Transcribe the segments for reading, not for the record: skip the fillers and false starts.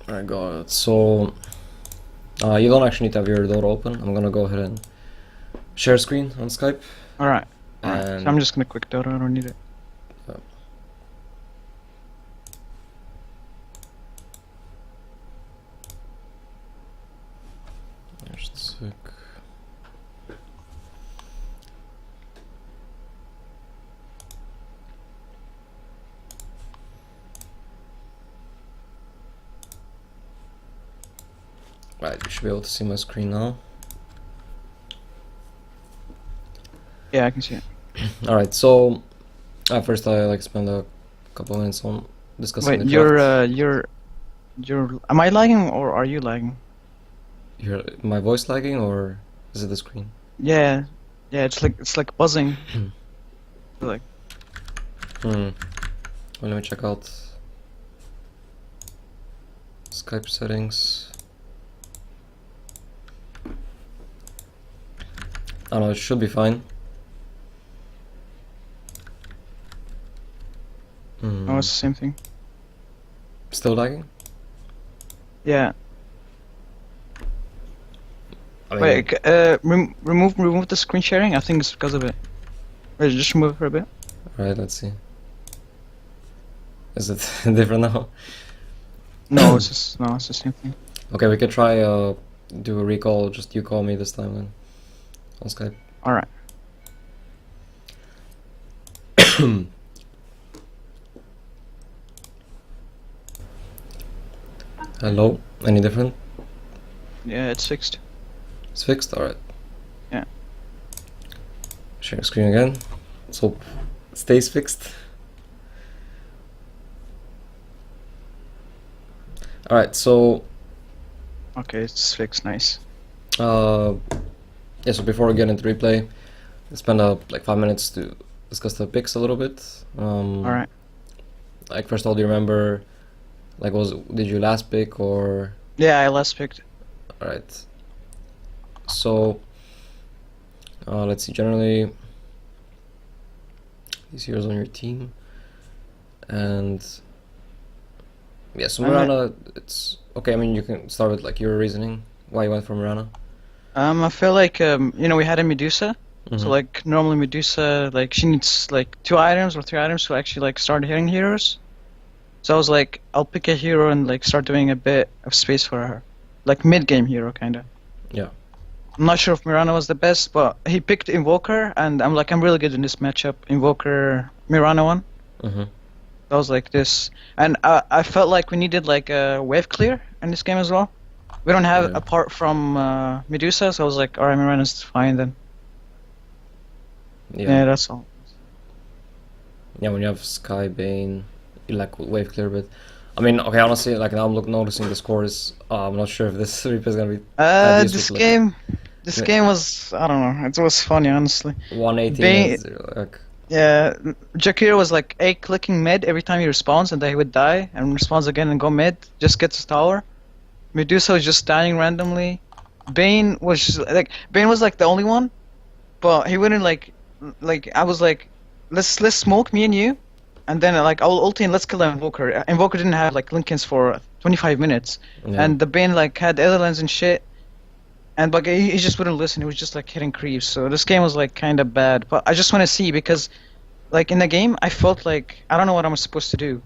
Alright, got it. So, you don't actually need to have your door open. I'm gonna go ahead and share screen on Skype. Alright, alright. So And I'm just gonna click Dota, I don't need it. uh, just a sec. Right, you should be able to see my screen now. Yeah, I can see it. Alright, so first I like spend a couple minutes on discussing Wait, the draft. you're. Am I lagging or are you lagging? Your my voice lagging or is it the screen? Yeah, yeah. It's like buzzing. Like Well, let me check out Skype settings. I don't know, it should be fine. oh, it's the same thing. Still lagging? Yeah. I mean, Wait, remove the screen sharing. I think it's because of it. Wait, just remove it for a bit. right, let's see. Is it different now? No, it's the same thing. Okay, we could try do a recall, just you call me this time then on Skype. Alright. Hello, any different? Yeah, it's fixed. It's fixed? Alright. Yeah. Share screen again. Let's hope it stays fixed. Alright, so Okay, it's fixed. Nice. yeah, so before we get into replay, let's spend like 5 minutes to discuss the picks a little bit. Alright. Like first of all, do you remember, like did you last pick or? Yeah, I last picked. Alright. So let's see, generally these heroes on your team, and yeah, so Mirana, it's okay. I mean, you can start with like your reasoning why you went for Mirana. I feel like we had a Medusa. So Mhm. like normally Medusa, like she needs like 2 items or 3 items to actually like start hitting heroes. So I was like, I'll pick a hero and like start doing a bit of space for her, like mid-game hero kinda. Yeah. I'm not sure if Mirana was the best, but he picked Invoker, and I'm really good in this matchup. Invoker Mirana one. Mhm. That was like this, and I felt like we needed like a wave clear in this game as well. We don't have Yeah. apart from Medusa, so I was like, alright, Mirana's fine then. Yeah. Yeah, that's all. Yeah, when you have Sky Bane, you like wave clear, but I mean, okay, honestly, like now I'm noticing the scores. I'm not sure if this replay is gonna be that This useful. Like, this game was, I don't know, it was funny honestly. 118 Bane, and 0, like, yeah, Jakiro was like A clicking mid every time he respawns, and then he would die and respawns again and go mid, just gets his tower. Medusa was just dying randomly. Bane was just, like Bane was like the only one, but he wouldn't like I was like, let's smoke me and you, and then like I'll ulti and let's kill the Invoker. Invoker didn't have like Linkens for 25 minutes, yeah. and the Bane like had Netherlands and shit, and like he just wouldn't listen. He was just like hitting creeps. So this game was like kind of bad. But I just want to see because, like in the game, I felt like I don't know what I'm supposed to do.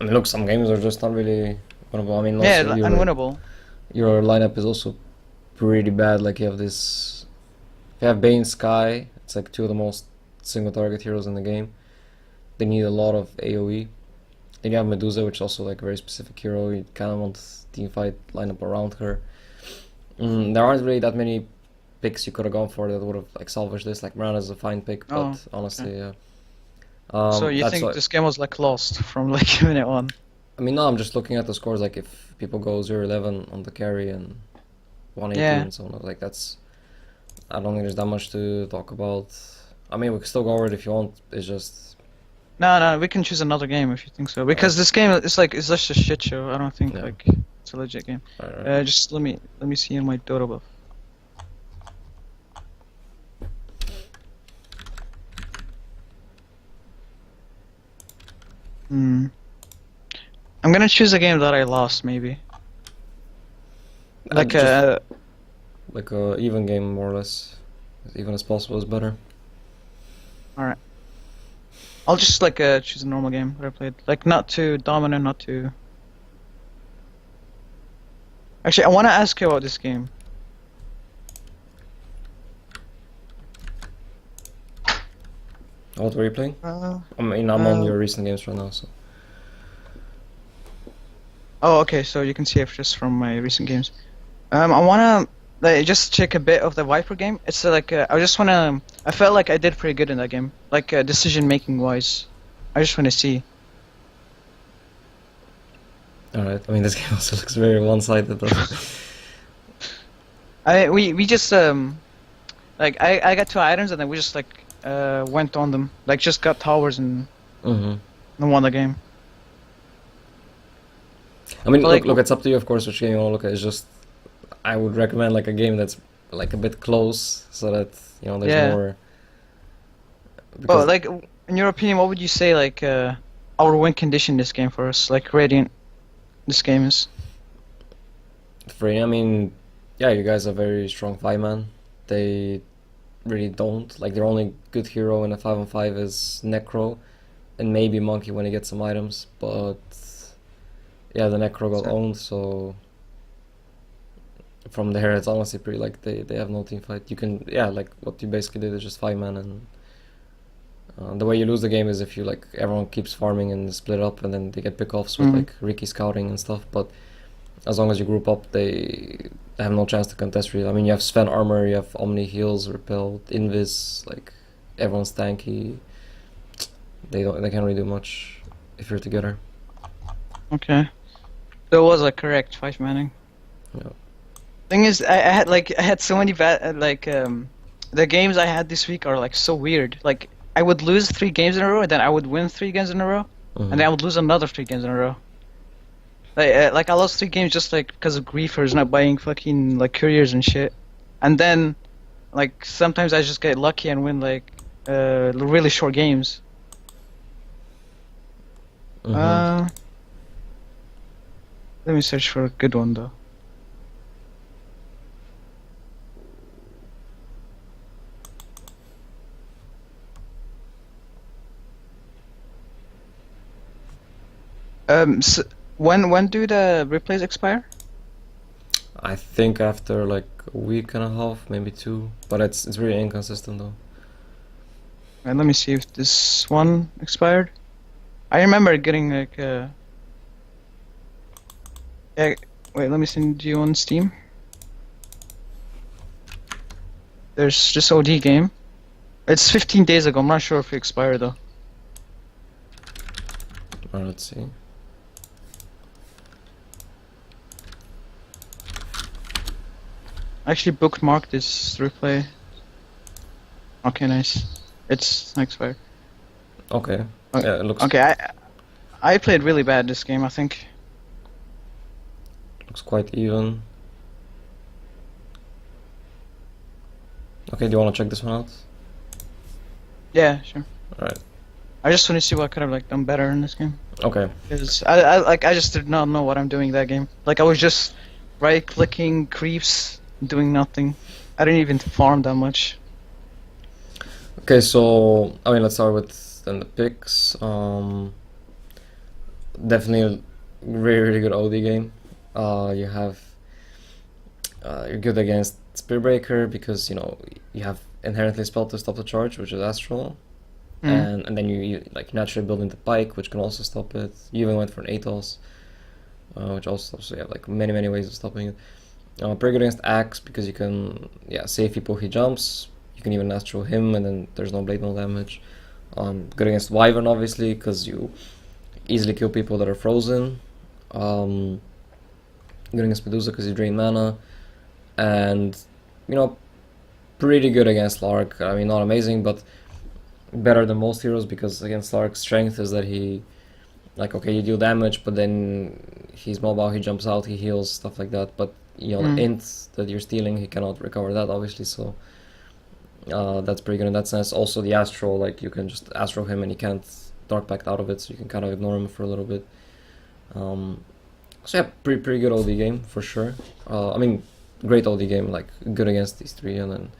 I mean, look, some games are just not really winnable. I mean, Yeah, also unwinnable. your lineup is also pretty bad. Like you have you have Bane, Sky. It's like two of the most single target heroes in the game. They need a lot of AOE. Then you have Medusa, which is also like a very specific hero. You kind of want team fight lineup around her. There aren't really that many picks you could have gone for that would have like salvaged this. Like Mirana's a fine pick, but Oh, honestly, okay. yeah. So you That's think why. this game was like lost from like minute one? I mean, no, I'm just looking at the scores. Like if people go 0-11 on the carry and 118 Yeah. and so on, like that's. I don't think there's that much to talk about. I mean, we can still go over it if you want. It's just. No, we can choose another game if you think so. Because this game is like it's just a shit show. I don't think Yeah. like it's a legit game. Right. Just let me see in my Dota buff. I'm gonna choose a game that I lost, maybe. Like Just like a even game, more or less. As even as possible is better. alright. I'll just like choose a normal game that I played. Like not too dominant, not too. Actually, I want to ask you about this game. What were you playing? Uh, I mean, I'm on uh, your recent games right now, so. oh, okay. So you can see it just from my recent games. I wanna like just check a bit of the Viper game. It's like I just wanna. I felt like I did pretty good in that game, like decision making wise. I just wanna see. Alright, I mean, this game also looks very one-sided, but. We just like I got 2 items and then we just like went on them, like just got towers and Mhm. won the game. I mean, But look, like look, it's up to you, of course, which game you want to look at. It's just, I would recommend like a game that's like a bit close, so that there's yeah. more. Oh, Because like in your opinion, what would you say like our win condition this game for us? Like Radiant, this game is. for I mean, yeah, you guys are very strong five-man. They really don't like their only good hero in a 5-on-5 is Necro, and maybe Monkey when he gets some items. But yeah, the Necro got So, owned, so from there it's honestly pretty like they have no team fight. You can like what you basically did is just five-man, and the way you lose the game is if you like everyone keeps farming and split up, and then they get pick-offs with mm, like Ricky scouting and stuff. But as long as you group up, they have no chance to contest really. I mean, you have Sven armor, you have Omni heals, repelled, Invis, like everyone's tanky. They can't really do much if you're together. okay. So it was like correct 5 manning. Yeah. Thing is, I had so many bad the games I had this week are like so weird. Like I would lose 3 games in a row, and then I would win 3 games in a row, and then I would lose another 3 games in a row. Like I lost 3 games just like because of griefers not buying fucking like couriers and shit, and then like sometimes I just get lucky and win like really short games. Mm-hmm. Let me search for a good one though. So when do the replays expire? I think after like a week and a half, maybe two, but it's really inconsistent though. And let me see if this one expired. I remember getting like yeah, wait, let me send you on Steam. There's this OD game. It's 15 days ago. I'm not sure if it expired though. Let's see. I actually bookmarked this replay. Okay, nice. It's expired. Okay. Okay, Yeah, it looks okay, I played really bad this game, I think. looks quite even. Okay, do you want to check this one out? Yeah, sure. Alright. I just want to see what I could have like done better in this game. Okay. Because I just did not know what I'm doing that game. Like I was just right clicking creeps, doing nothing. I didn't even farm that much. Okay, so I mean, let's start with then the picks. Definitely a really good OD game. You have you're good against Spearbreaker because you have inherently spell to stop the charge, which is Astral, Mm. and then you like naturally build into Pike, which can also stop it. You even went for an Atos, which also stops. So you have like many ways of stopping it. Pretty good against Axe because you can save people he jumps. You can even Astral him, and then there's no blade no damage. Good against Wyvern obviously because you easily kill people that are frozen. Good against Medusa because you drain mana, and pretty good against Lark. I mean, not amazing, but better than most heroes because against Lark's strength is that he, like, okay, you deal damage, but then he's mobile, he jumps out, he heals, stuff like that. But the int that you're stealing, he cannot recover that, obviously. So that's pretty good in that sense. Also, the Astral, like, you can just Astral him and he can't Dark Pact out of it, so you can kind of ignore him for a little bit. Um, so yeah, pretty good OD game for sure. I mean, great OD game, like good against these three, and then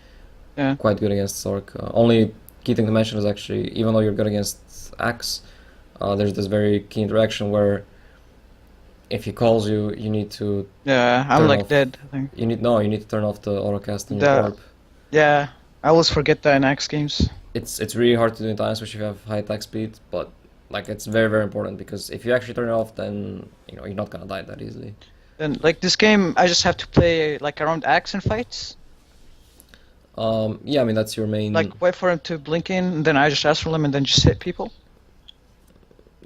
Yeah. quite good against Zork. Only key thing to mention is actually, even though you're good against Axe, there's this very key interaction where if he calls you, you need to Yeah, I'm turn like off. dead, I think. You need to turn off the autocast on your The orb. Yeah, I always forget that in X games. It's really hard to do in time, especially if you have high attack speed. But like it's very important because if you actually turn it off, then you're not gonna die that easily. Then like this game, I just have to play like around X in fights. Yeah, I mean that's your main. Like wait for him to blink in, and then I just ask for him, and then just hit people.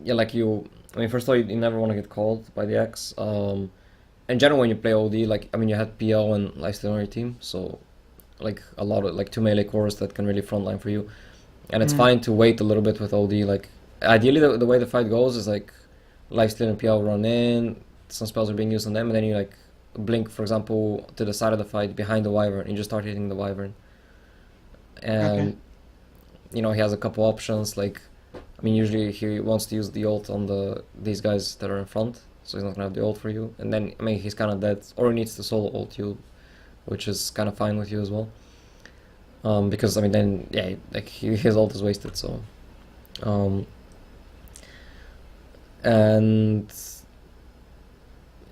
Yeah, like you. I mean, first of all, you never want to get called by the X. In general, when you play OD, like I mean, you had PL and Lifesteal on your team, so like a lot of like two melee cores that can really frontline for you, and it's Mm. fine to wait a little bit with OD. Like ideally, the way the fight goes is like Lifesteal and PL run in, some spells are being used on them, and then you like blink, for example, to the side of the fight behind the Wyvern, and you just start hitting the Wyvern. Okay. And he has a couple options. Like, I mean, usually he wants to use the ult on these guys that are in front, so he's not gonna have the ult for you. And then I mean, he's kind of dead, or he needs to solo ult you, which is kind of fine with you as well. Because I mean, then yeah, like his ult is wasted. So, and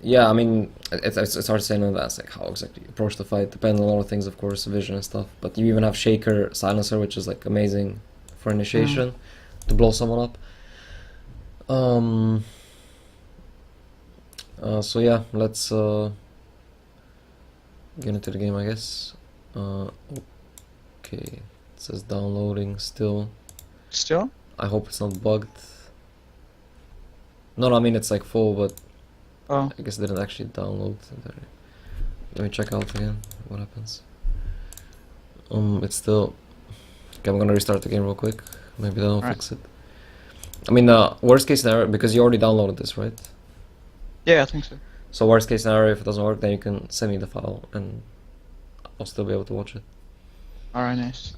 yeah, I mean, it's hard to say in advance like how exactly you approach the fight. Depends on a lot of things, of course, vision and stuff. But you even have Shaker Silencer, which is like amazing for initiation to blow someone up. So yeah, let's get into the game, I guess. Okay, it says downloading still. Still? I hope it's not bugged. No, I mean it's like full, but Oh. I guess it didn't actually download. Let me check out again what happens. It's still. Okay, I'm gonna restart the game real quick. Maybe that'll fix it. I mean, worst case scenario, because you already downloaded this, right? Yeah, I think so. So worst case scenario, if it doesn't work, then you can send me the file, and I'll still be able to watch it. Alright, nice.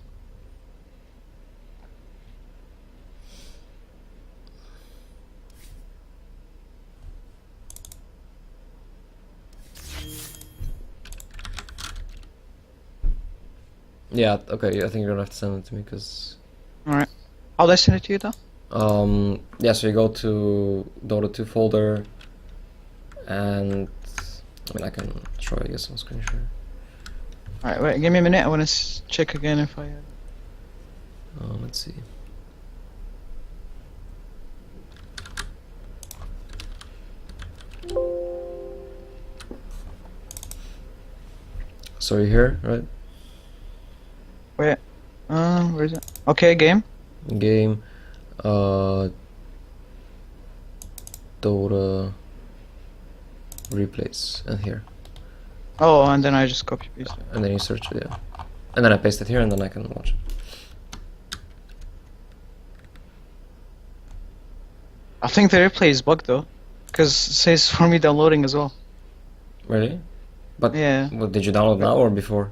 Yeah, okay, I think you're gonna have to send it to me, because... Alright. I'll listen it to you though. Yeah, so you go to Dota 2 folder, and... I mean, I can show you, I guess, on screen share. Alright, wait, give me a minute. I want to check again if I... Let's see. So you're here, right? Wait. Where is it? Okay, game. Game. Dota replays, and here. Oh, and then I just copy paste it. And then you search it, yeah. And then I paste it here, and then I can watch it. I think the replay is bugged though, because it says for me downloading as well. Really? But Yeah. what, did you download now or before?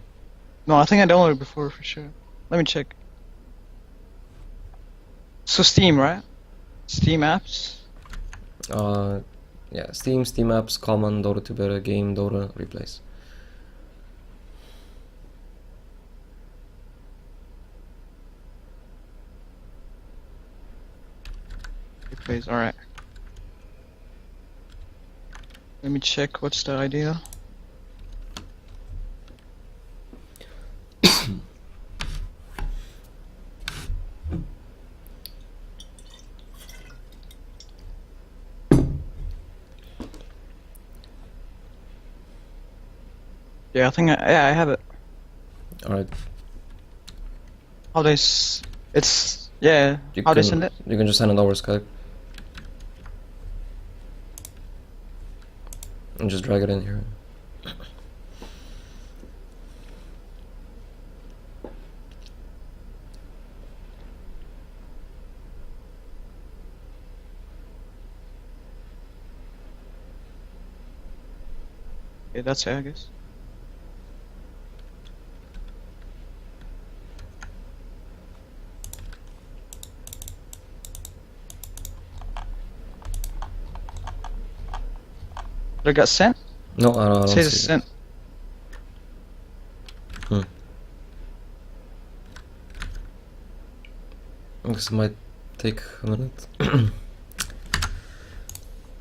No, I think I downloaded before for sure. Let me check. So Steam, right? Steam apps. Yeah, Steam apps, common, Dota 2 beta, game, Dota replays. Replays. All right. Let me check. What's the idea? Yeah, I think I have it. Alright. How they s it's yeah. You How they can, send it? you can just send it over Skype. And just drag it in here. Yeah, that's it, I guess. It got sent? No, I It don't says it's see it. sent. Hmm. I guess it might take a minute. I'm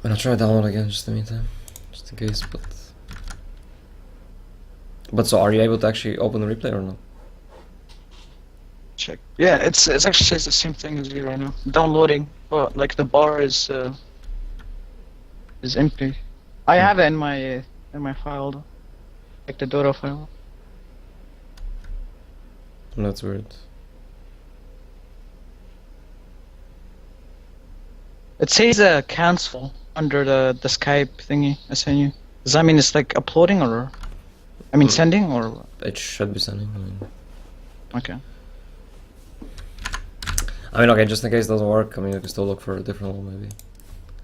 gonna try download again just in the meantime, just in case. But so, are you able to actually open the replay or not? Check. Yeah, it's actually says the same thing as you right now. Downloading, but like the bar is empty. I have it in my file, though. Like the Dota file. That's weird. It says cancel under the Skype thingy I sent you. Does that mean it's like uploading or, I mean sending or? It should be sending. Okay. Okay, just in case it doesn't work, you can still look for a different one maybe.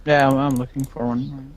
Yeah, I'm looking for one.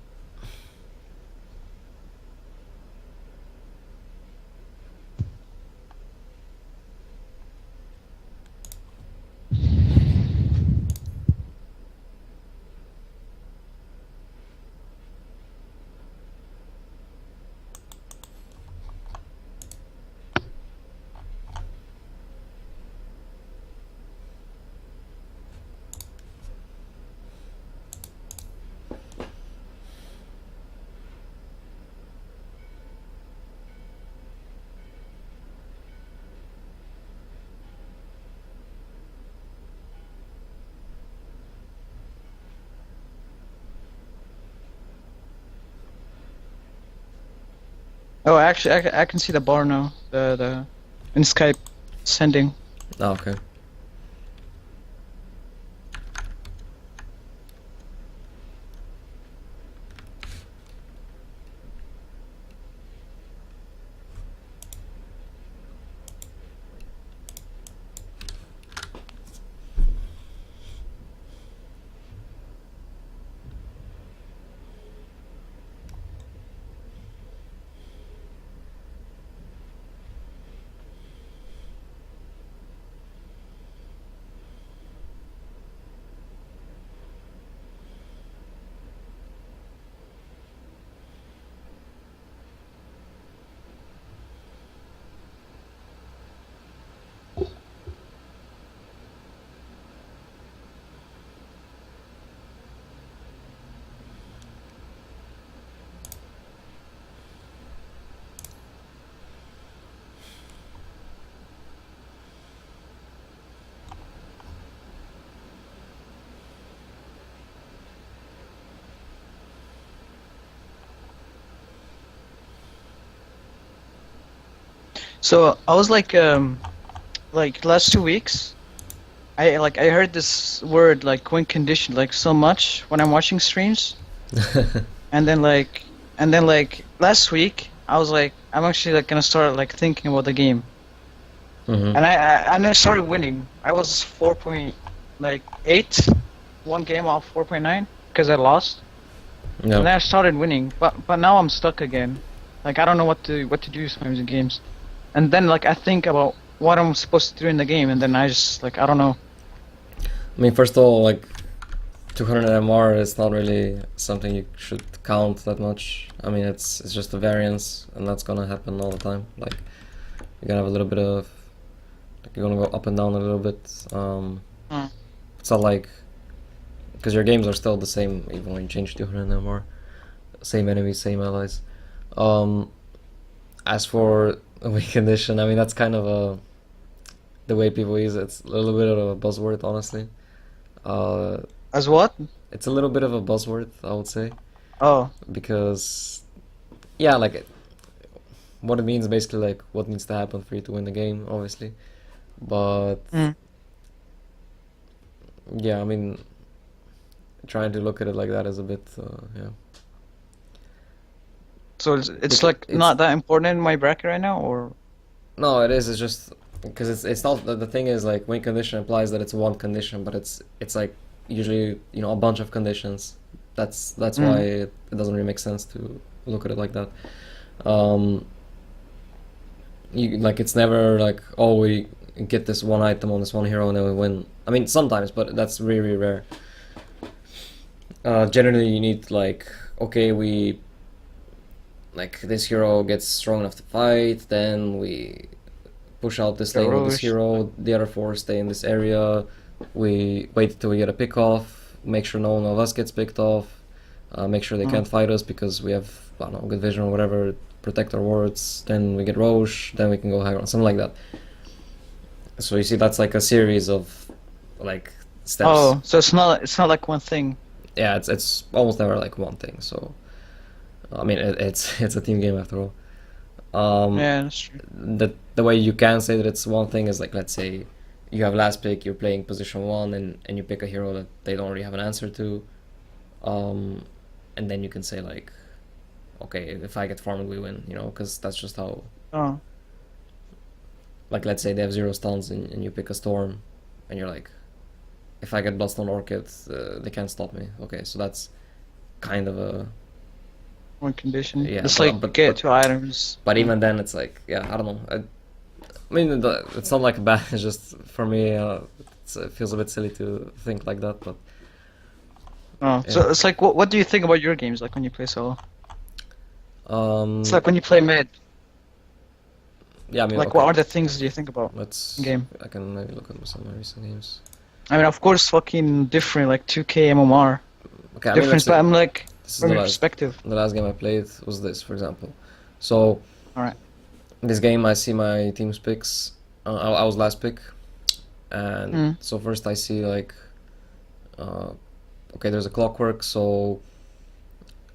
Oh, actually, I can see the bar now. The in Skype sending. Oh, okay. So I was like last 2 weeks. I heard this word like win condition like so much when I'm watching streams, and then like last week I was like I'm actually like gonna start like thinking about the game, Mm-hmm. and I started winning. I was 4.8, one game off 4.9 because I lost, and then Yeah. I started winning, but now I'm stuck again. Like I don't know what to do sometimes in games, and then like I think about what I'm supposed to do in the game, and then I just like I don't know. First of all, 200 MR is not really something you should count that much. It's just a variance, and that's gonna happen all the time. You're gonna have a little bit of, you're gonna go up and down a little bit. Mm. It's not like, because your games are still the same even when you change 200 MR. Same enemies, same allies. As for a weak condition, that's kind of the way people use it. It's a little bit of a buzzword, honestly. As what? It's a little bit of a buzzword, I would say, Oh, because yeah, what it means is basically what needs to happen for you to win the game, obviously. But mm. yeah, trying to look at it like that is a bit yeah. So it's It, like it's not that important in my bracket right now, or No, it is. It's just because it's not the thing is win condition implies that it's one condition, but it's usually a bunch of conditions. That's why mm. it doesn't really make sense to look at it like that. Um, it's never oh, we get this one item on this one hero and then we win. Sometimes, but that's really, really rare. Generally you need okay, we like this hero gets strong enough to fight, then we push out this Get lane with this Roche. hero, the other four stay in this area, we wait till we get a pick off, make sure no one of us gets picked off, make sure they Mm. can't fight us because we have, I don't know, good vision or whatever, protect our wards, then we get Roche, then we can go high ground, something like that. So you see, that's like a series of like steps. Oh, so it's not like one thing. Yeah, it's almost never like one thing. So I mean, it's a team game after all. Yeah, that's true. The way you can say that it's one thing is like, let's say you have last pick, you're playing position one, and you pick a hero that they don't really have an answer to, and then you can say like, okay, if I get farmed, we win, you know, because that's just how. Oh, Like, let's say they have 0 stuns and you pick a storm, and you're like, if I get Bloodstone Orchid, they can't stop me. Okay, so that's kind of a. one condition. Yeah, It's but- like but- get but- 2 items. But even then, it's like, yeah, I don't know. I mean, it's not like bad. It's just for me, it feels a bit silly to think like that. But Oh, so yeah. it's like what do you think about your games like when you play solo? It's like when you play mid. yeah, I mean, Like okay, what are the things you think about? let's game? I can maybe look at some of my recent games. I mean, of course, fucking different, like 2K MMR. Okay, I mean, Difference, let's but say I'm like, this is from the your last perspective. the last game I played was this, for example. So Alright. this game, I see my team's picks. I was last pick, and Mm. so first I see like, okay, there's a clockwork, so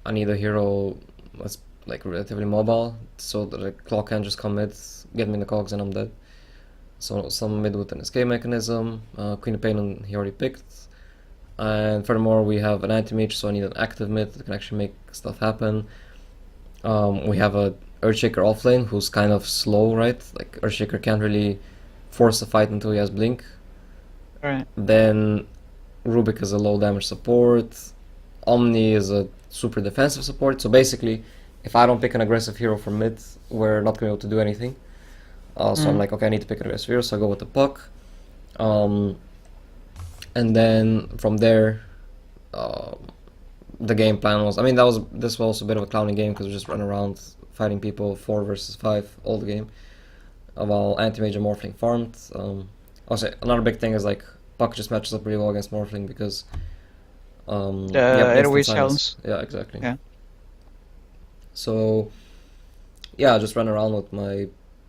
I need a hero that's like relatively mobile, so that the clock can just come mid, get me in the cogs, and I'm dead. So some mid with an escape mechanism. Queen of Pain he already picked, and furthermore we have an anti-mage, so I need an active mid that can actually make stuff happen. We have a Earthshaker offlane who's kind of slow, right? Like Earthshaker can't really force a fight until he has blink. Alright. Then Rubik is a low damage support. Omni is a super defensive support. So basically, if I don't pick an aggressive hero from mid, we're not going to be able to do anything. So I'm like, okay, I need to pick an aggressive hero, so I go with the puck. And then from there, the game plan was, I mean, this was also a bit of a clowning game because we just run around fighting people 4 versus 5 all the game, while anti-mage and morphling farmed. Also, another big thing is like puck just matches up really well against morphling because you have It instant always silence. sounds. Yeah, exactly. Yeah. So yeah, I just ran around with my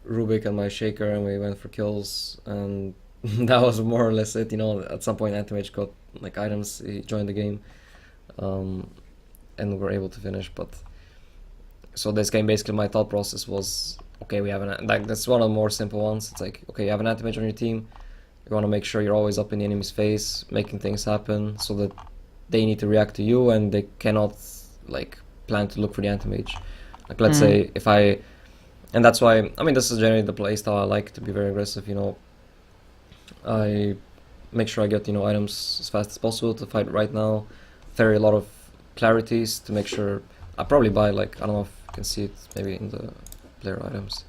Rubik and my Shaker, and we went for kills, and that was more or less it. You know, at some point, Antimage got like items. He joined the game, and we were able to finish. But so this game, basically, my thought process was, okay, we have like that's one of the more simple ones. It's like, okay, you have an Antimage on your team. You want to make sure you're always up in the enemy's face, making things happen, so that they need to react to you, and they cannot like plan to look for the Antimage. Like, let's say if I. And that's why, I mean, this is generally the playstyle I like, to be very aggressive, you know. I make sure I get, you know, items as fast as possible to fight right now. Ferry a lot of clarities to make sure. I probably buy, like, I don't know if you can see it, maybe in the player items.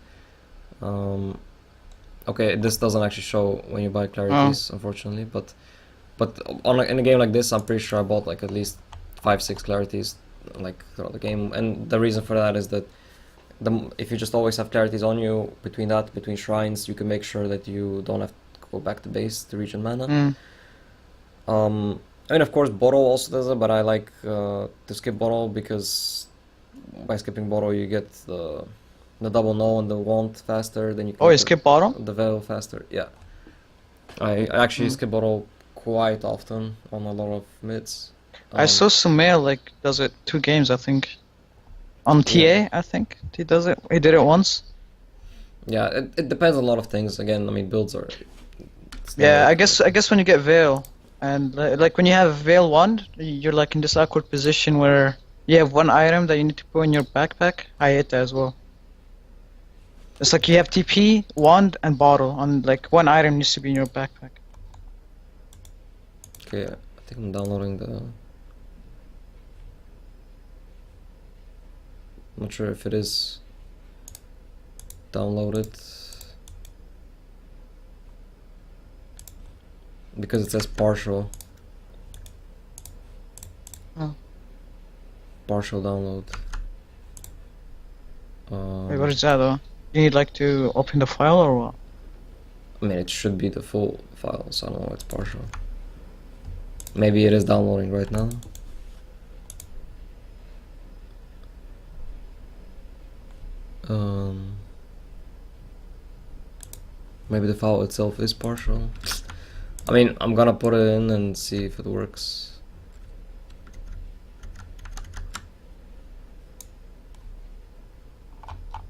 Okay, this doesn't actually show when you buy clarities, unfortunately, but in a game like this, I'm pretty sure I bought, like, at least 5-6 clarities, like, throughout the game. And the reason for that is that if you just always have clarities on you, between shrines, you can make sure that you don't have to go back to base to regen mana. I mean, of course, Bottle also does it, but I like to skip Bottle because by skipping Bottle you get the double no and the want faster. Then you can Oh, you get skip bottom? the veil faster. Yeah, I actually skip Bottle quite often on a lot of mids. I saw Sumail like does it 2 games, I think. On TA, Yeah. I think he does it. He did it once. Yeah, it depends on a lot of things. Again, I mean, builds are. it's Yeah, never- I guess when you get Veil, and like when you have Veil wand, you're like in this awkward position where you have one item that you need to put in your backpack. I hate that as well. It's like you have TP, wand, and bottle, and like one item needs to be in your backpack. Okay, I think I'm downloading the. Not sure if it is downloaded because it says partial. Oh. Partial download. Wait, what is that though? You need like to open the file or what? I mean, it should be the full file, so I don't know, it's partial. Maybe it is downloading right now. Maybe the file itself is partial. I mean, I'm gonna put it in and see if it works.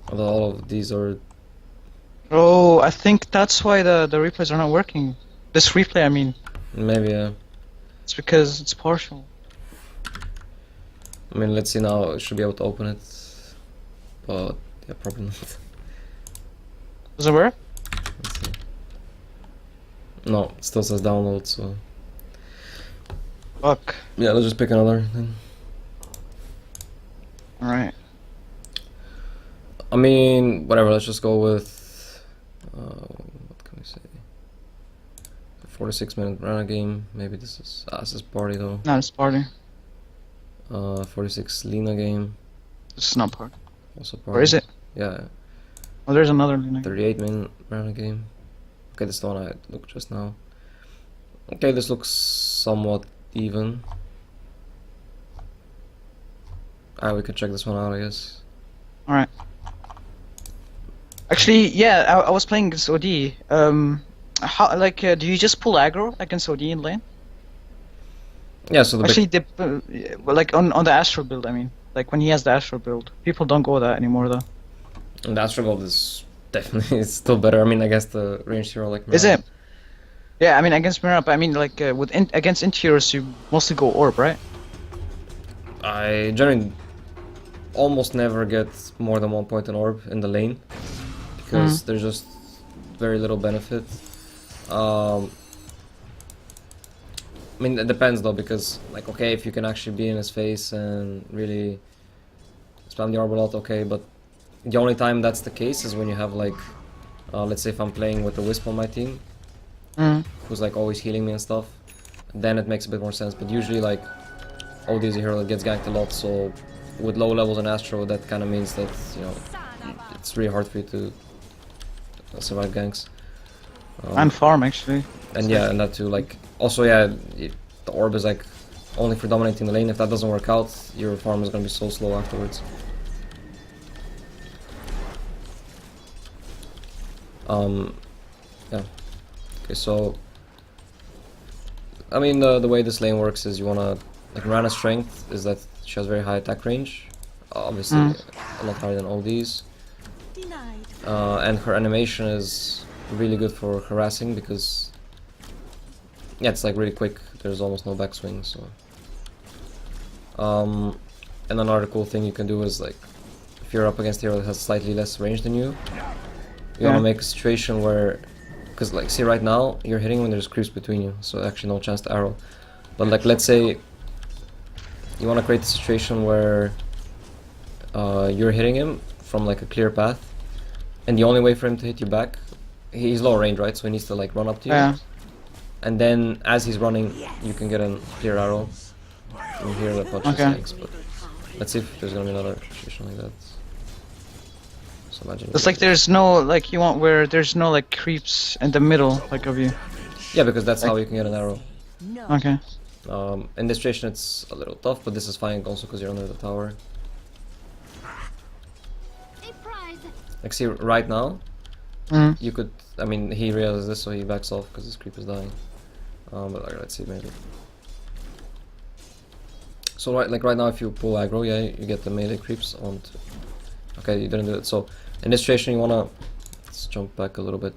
Although all of these are... Oh, I think that's why the replays are not working. This replay, I mean. Maybe, yeah. It's because it's partial. I mean, let's see now. I should be able to open it. But, yeah, probably not. Does it work? Let's see. No, it still says download, so... Fuck. Yeah, let's just pick another then. Alright. I mean, whatever, let's just go with... what can we say? 46-minute Mirana game. Maybe this is party though. No, it's party. 46 Lina game. This is not party. Also party. Or is it? Yeah. Oh, there's another Lina. 38-minute Mirana game. Okay, this is the one I looked just now. Okay, this looks somewhat even. Alright, we can check this one out, I guess. Alright. Actually, yeah, I was playing against OD. How, like, do you just pull aggro against OD in lane? Yeah, so the Actually, like on the Astro build, I mean. Like when he has the Astro build. People don't go that anymore though. the Astro Gold is definitely it's still better. I mean, I guess the ranged hero like Mirana. Is it? Yeah, I mean against Mirana, but I mean like against int heroes you mostly go orb, right? I generally almost never get more than 1 point in orb in the lane because there's just very little benefit. I mean, it depends though, because like, okay, if you can actually be in his face and really spam the orb a lot, okay, but the only time that's the case is when you have like, let's say if I'm playing with a Wisp on my team, who's like always healing me and stuff, then it makes a bit more sense. But usually like, OD is a hero that gets ganked a lot, so with low levels in Astro, that kind of means that, you know, it's really hard for you to survive ganks. And farm actually. And yeah, and that too, like, also yeah, the orb is like only for dominating the lane. If that doesn't work out, your farm is gonna be so slow afterwards. Yeah. Okay, so I mean the way this lane works is you wanna, like, Mirana's strength is that she has very high attack range, obviously a lot higher than OD's. And her animation is really good for harassing because, yeah, it's like really quick. There's almost no backswing. So, and another cool thing you can do is, like, if you're up against a hero that has slightly less range than you, you want to make a situation where, because like, see right now you're hitting when there's creeps between you, so actually no chance to arrow. But like, let's say you want to create a situation where you're hitting him from like a clear path, and the only way for him to hit you back, he's low range, right? So he needs to like run up to you. Yeah. And then as he's running, you can get a clear arrow. You hear the punches tanks, but let's see if there's gonna be another situation like that. So imagine. It's like there's no like you want where there's no like creeps in the middle like of you. Yeah, because that's how you can get an arrow. Okay. In this situation it's a little tough, but this is fine also because you're under the tower. Like, see, right now, you could, I mean, he realizes this, so he backs off because his creep is dying. But like, let's see, maybe. So right now, if you pull aggro, yeah, you get the melee creeps onto. Okay, you didn't do it. So in this situation, you wanna, let's jump back a little bit.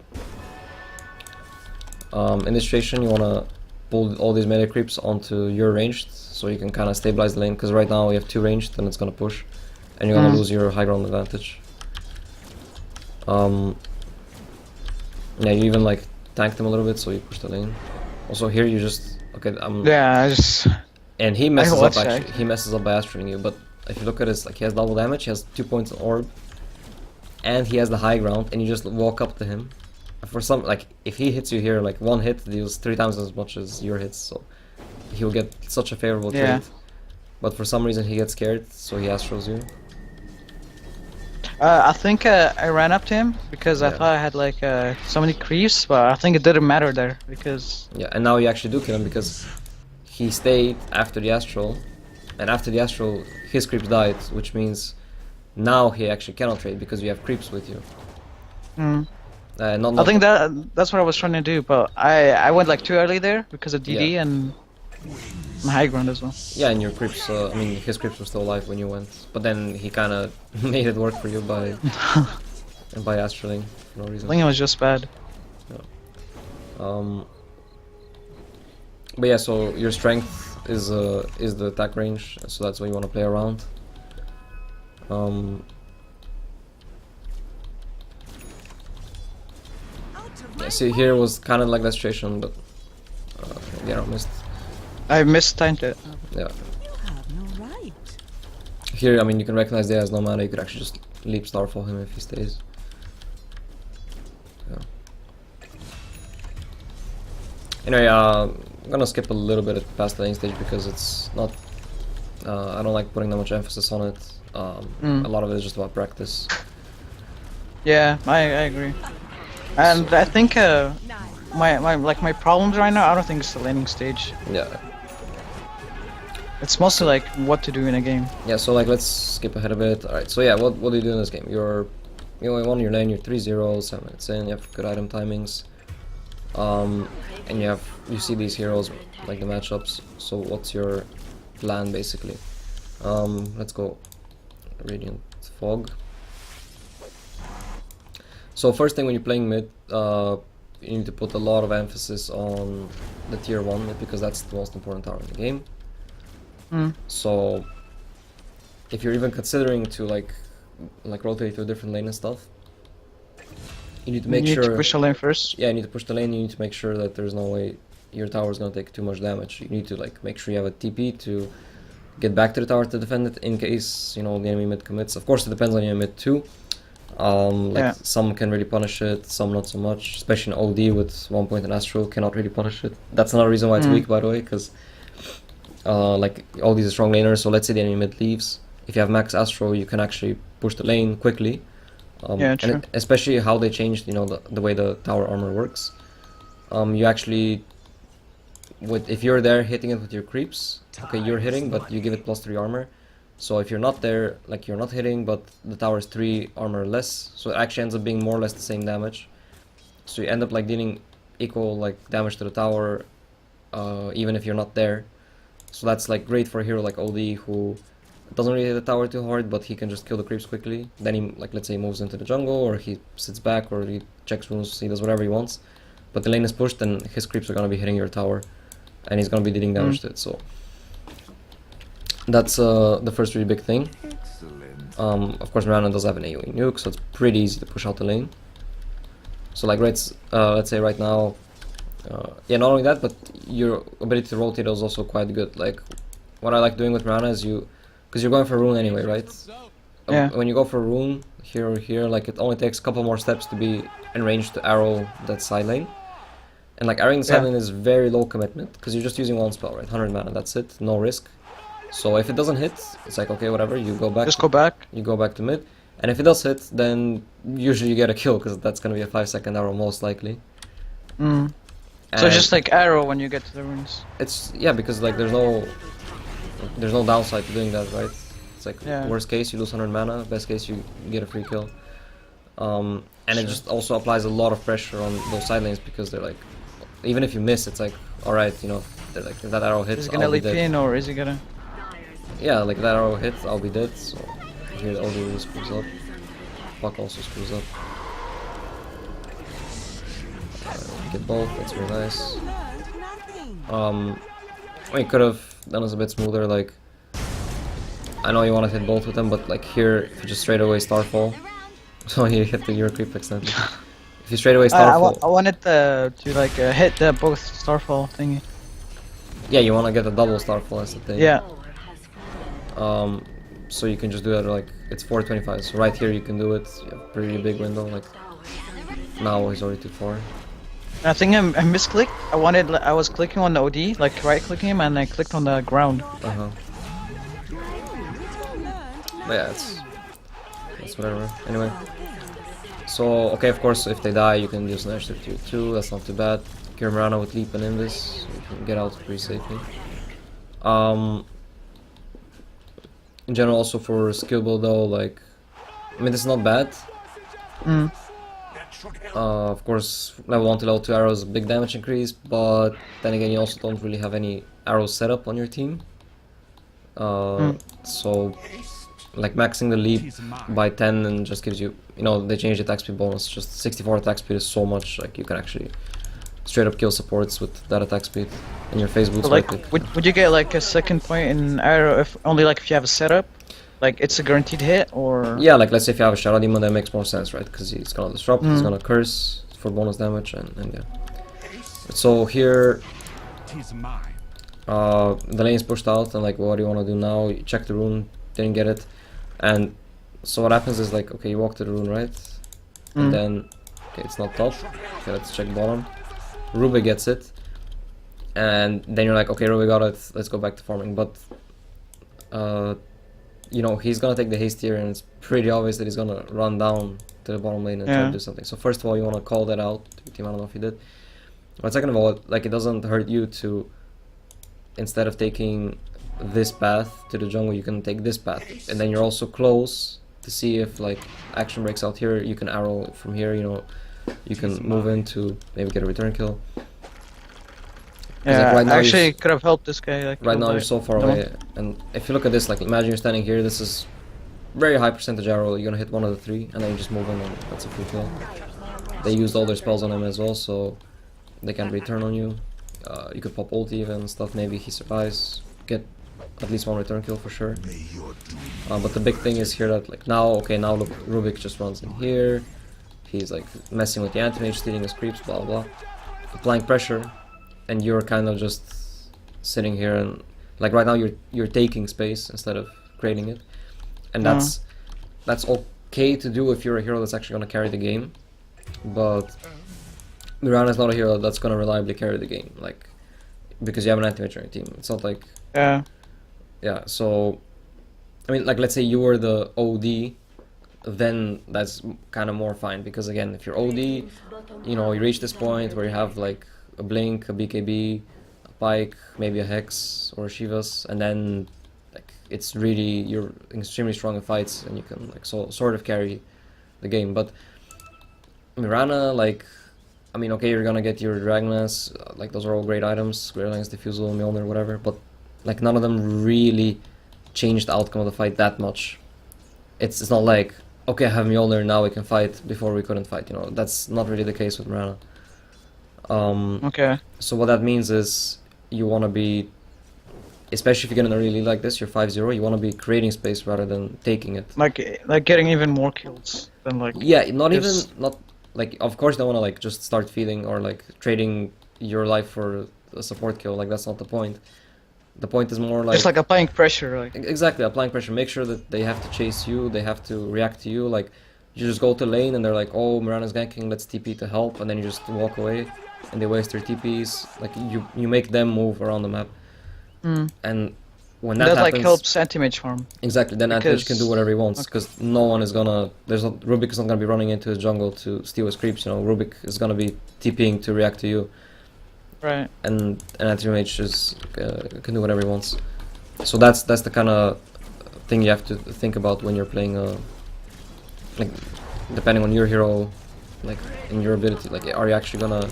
In this situation, you wanna pull all these melee creeps onto your ranged, so you can kind of stabilize the lane. Because right now we have 2 ranged, then it's gonna push, and you're gonna lose your high ground advantage. Yeah, you even like tank them a little bit, so you push the lane. Also here you just yeah, I just and he messes up actually. He messes up by astraing you, but if you look at his, like, he has double damage, he has 2 points in orb, and he has the high ground, and you just walk up to him. For some, like, if he hits you here, like 1 hit deals 3 times as much as your hits, so he will get such a favorable trade. But for some reason he gets scared, so he astros you. I think I ran up to him because I Yeah. thought I had like so many creeps, but I think it didn't matter there because Yeah, and now you actually do kill him because he stayed after the Astral, and after the Astral, his creeps died, which means now he actually cannot trade because you have creeps with you. mm. Not I think that's what I was trying to do, but I went like too early there because of DD Yeah. and high ground as well. Yeah, and your creeps, I mean, his creeps were still alive when you went, but then he kind of made it work for you by astraling for no I reason. think it was just bad. Um, but yeah, so your strength is the attack range, so that's what you want to play around. Yeah, see, here was kind of like that situation, but yeah, I missed. I mistimed it. Yeah, You have no right. here I mean you can recognize there has no mana. You could actually just leap starfall him if he stays. Yeah. Anyway, I'm gonna skip a little bit past the lane stage because it's not. I don't like putting that much emphasis on it. A lot of it is just about practice. Yeah, I agree. And I think my problems right now, I don't think it's the laning stage. Yeah. It's mostly like what to do in a game. Yeah. So like, let's skip ahead a bit. All right. So yeah, what do you do in this game? You only won your lane. You're 3-0, 7 minutes in. You have good item timings. And you see these heroes like the matchups. So what's your plan basically? Let's go. Radiant Fog. So first thing when you're playing mid, you need to put a lot of emphasis on the tier 1 because that's the most important tower in the game. So if you're even considering to like rotate to a different lane and stuff, you need to make You sure. need to push the lane first. Yeah, you need to push the lane. You need to make sure that there's no way your tower is gonna take too much damage. You need to like make sure you have a TP to get back to the tower to defend it in case the enemy mid commits. Of course, it depends on your mid too. Some can really punish it, some not so much. Especially in OD with 1 point and Astro cannot really punish it. That's another reason why it's weak, by the way, because like all these are strong laners. So let's say the enemy mid leaves. If you have max Astro, you can actually push the lane quickly. Yeah, true. And especially how they changed, the way the tower armor works. You actually, if you're there hitting it with your creeps, okay, you're hitting, but you give it +3 armor. So if you're not there, like you're not hitting, but the tower is 3 armor less, so it actually ends up being more or less the same damage. So you end up like dealing equal like damage to the tower, even if you're not there. So that's like great for a hero like OD who doesn't really hit the tower too hard, but he can just kill the creeps quickly. Then he, like, let's say he moves into the jungle, or he sits back, or he checks runes, he does whatever he wants. But the lane is pushed, and his creeps are gonna be hitting your tower, and he's gonna be dealing damage to it. So that's the first really big thing. Excellent. Of course, Mirana does have an AoE nuke, so it's pretty easy to push out the lane. So like, let's say right now, yeah, not only that, but your ability to rotate is also quite good. Like, what I like doing with Mirana is because you're going for a rune anyway, right? Yeah. When you go for a rune here or here, like it only takes a couple more steps to be in range to arrow that side lane. And like arrowing the side lane is very low commitment because you're just using one spell, right? 100 mana, that's it, no risk. So if it doesn't hit, it's like, okay, whatever, you go back. Just go back. You go back to mid. And if it does hit, then usually you get a kill because that's gonna be a 5-second arrow most likely. So And just like arrow when you get to the runes. it's, yeah, because like there's no downside to doing that, right? It's like worst case you lose 100 mana, best case you get a free kill. And it just also applies a lot of pressure on those side lanes because they're like, even if you miss, it's like, alright, they're like, if that arrow hits, Is he gonna I'll be leap dead. in or is he gonna? Yeah, like if that arrow hits, I'll be dead. So here the OD really screws up. Puck also screws up. Get both, that's really nice. Learned nothing. We could have done this a bit smoother, like, I know you want to hit both with them, but like here, if you just straight away Starfall, so you hit the Euro creep accidentally. If you straight away I Starfall, wanted to like hit the both starfall thingy. yeah, you want to get a double Starfall, that's the thing. Yeah. So you can just do that, like, it's 425, so right here you can do it, you have a pretty big window, like, now he's already too far. I think I misclicked. I was clicking on the OD, like right clicking him, and I clicked on the ground. But yeah, it's That's whatever. Anyway. So, okay, of course, if they die, you can do Slash Tier 2. That's not too bad. Kill Mirana with Leap and Invis, so you can get out pretty safely. In general, also for skill build though, like, I mean, this is not bad. Of course, level 1 to level 2 arrows, big damage increase, but then again, you also don't really have any arrows set up on your team. So, like, maxing the leap by 10 and just gives you, you know, they changed the attack speed bonus. Just 64 attack speed is so much, like, you can actually straight up kill supports with that attack speed. And your phase boots. So, like, would you get like a second point in arrow if only like if you have a setup? Like it's a guaranteed hit, or yeah, like let's say if you have a Shadow Demon, that makes more sense, right? Because he's gonna disrupt, he's gonna curse for bonus damage, and yeah. So here, the lane is pushed out, and like, what do you want to do now? You check the rune, didn't get it, and so what happens is like, okay, you walk to the rune, right? And then, okay, it's not top. Okay, let's check bottom. Rubik gets it, and then you're like, okay, Rubik got it. Let's go back to farming, but you know, he's gonna take the haste here, and it's pretty obvious that he's gonna run down to the bottom lane and try to do something. So first of all, you wanna call that out to your team. I don't know if you did. But second of all, like, it doesn't hurt you to, instead of taking this path to the jungle, you can take this path, and then you're also close to see if like action breaks out here. You can arrow from here. You know, you can move in to maybe get a return kill. yeah, like right now actually could have helped this guy. Like, right now you're so far away, and if you look at this, like, imagine you're standing here. This is very high percentage arrow. You're gonna hit one of the three, and then you just move in, and that's a free kill. They used all their spells on him as well, so they can return on you. You could pop ult even and stuff. Maybe he survives, get at least one return kill for sure. But the big thing is here that like now, okay, now look, Rubik just runs in here. He's like messing with the anti-mage, stealing his creeps, blah blah, applying pressure, and you're kind of just sitting here and like right now you're taking space instead of creating it, and that's okay to do if you're a hero that's actually gonna carry the game, but Mirana is not a hero that's gonna reliably carry the game, like, because you have an anti-mage on your team. It's not like yeah. So I mean, like, let's say you were the OD, then that's kind of more fine, because again, if you're OD, you know, you reach this point where you have like a Blink, a BKB, a Pike, maybe a Hex or a Shivas, and then like it's really, you're extremely strong in fights and you can like sort of carry the game. But Mirana, like, I mean, okay, you're gonna get your Dragonlance, like those are all great items, Great Lance, Diffusal, Mjolnir, whatever, but like none of them really changed the outcome of the fight that much. It's not like, okay, I have Mjolnir, now we can fight, before we couldn't fight, you know. That's not really the case with Mirana. Okay. So what that means is you want to be, especially if you get in a really like this, you're 5-0, you want to be creating space rather than taking it. Like getting even more kills than like. Yeah, not like, of course you don't want to like just start feeding or like trading your life for a support kill, like that's not the point. The point is more like... Just like applying pressure, like... Exactly, applying pressure. Make sure that they have to chase you, they have to react to you, like, you just go to lane and they're like, oh, Mirana's ganking, let's TP to help, and then you just walk away, and they waste their TPs. Like, you make them move around the map. And when that happens... like helps anti-mage farm. Exactly, then anti-mage can do whatever he wants, because no one is gonna... Rubik is not gonna be running into his jungle to steal his creeps, you know, Rubik is gonna be TPing to react to you. Right. And an anti-mage is can do whatever he wants. So that's the kind of thing you have to think about when you're playing like, depending on your hero, like, in your ability, like, are you actually gonna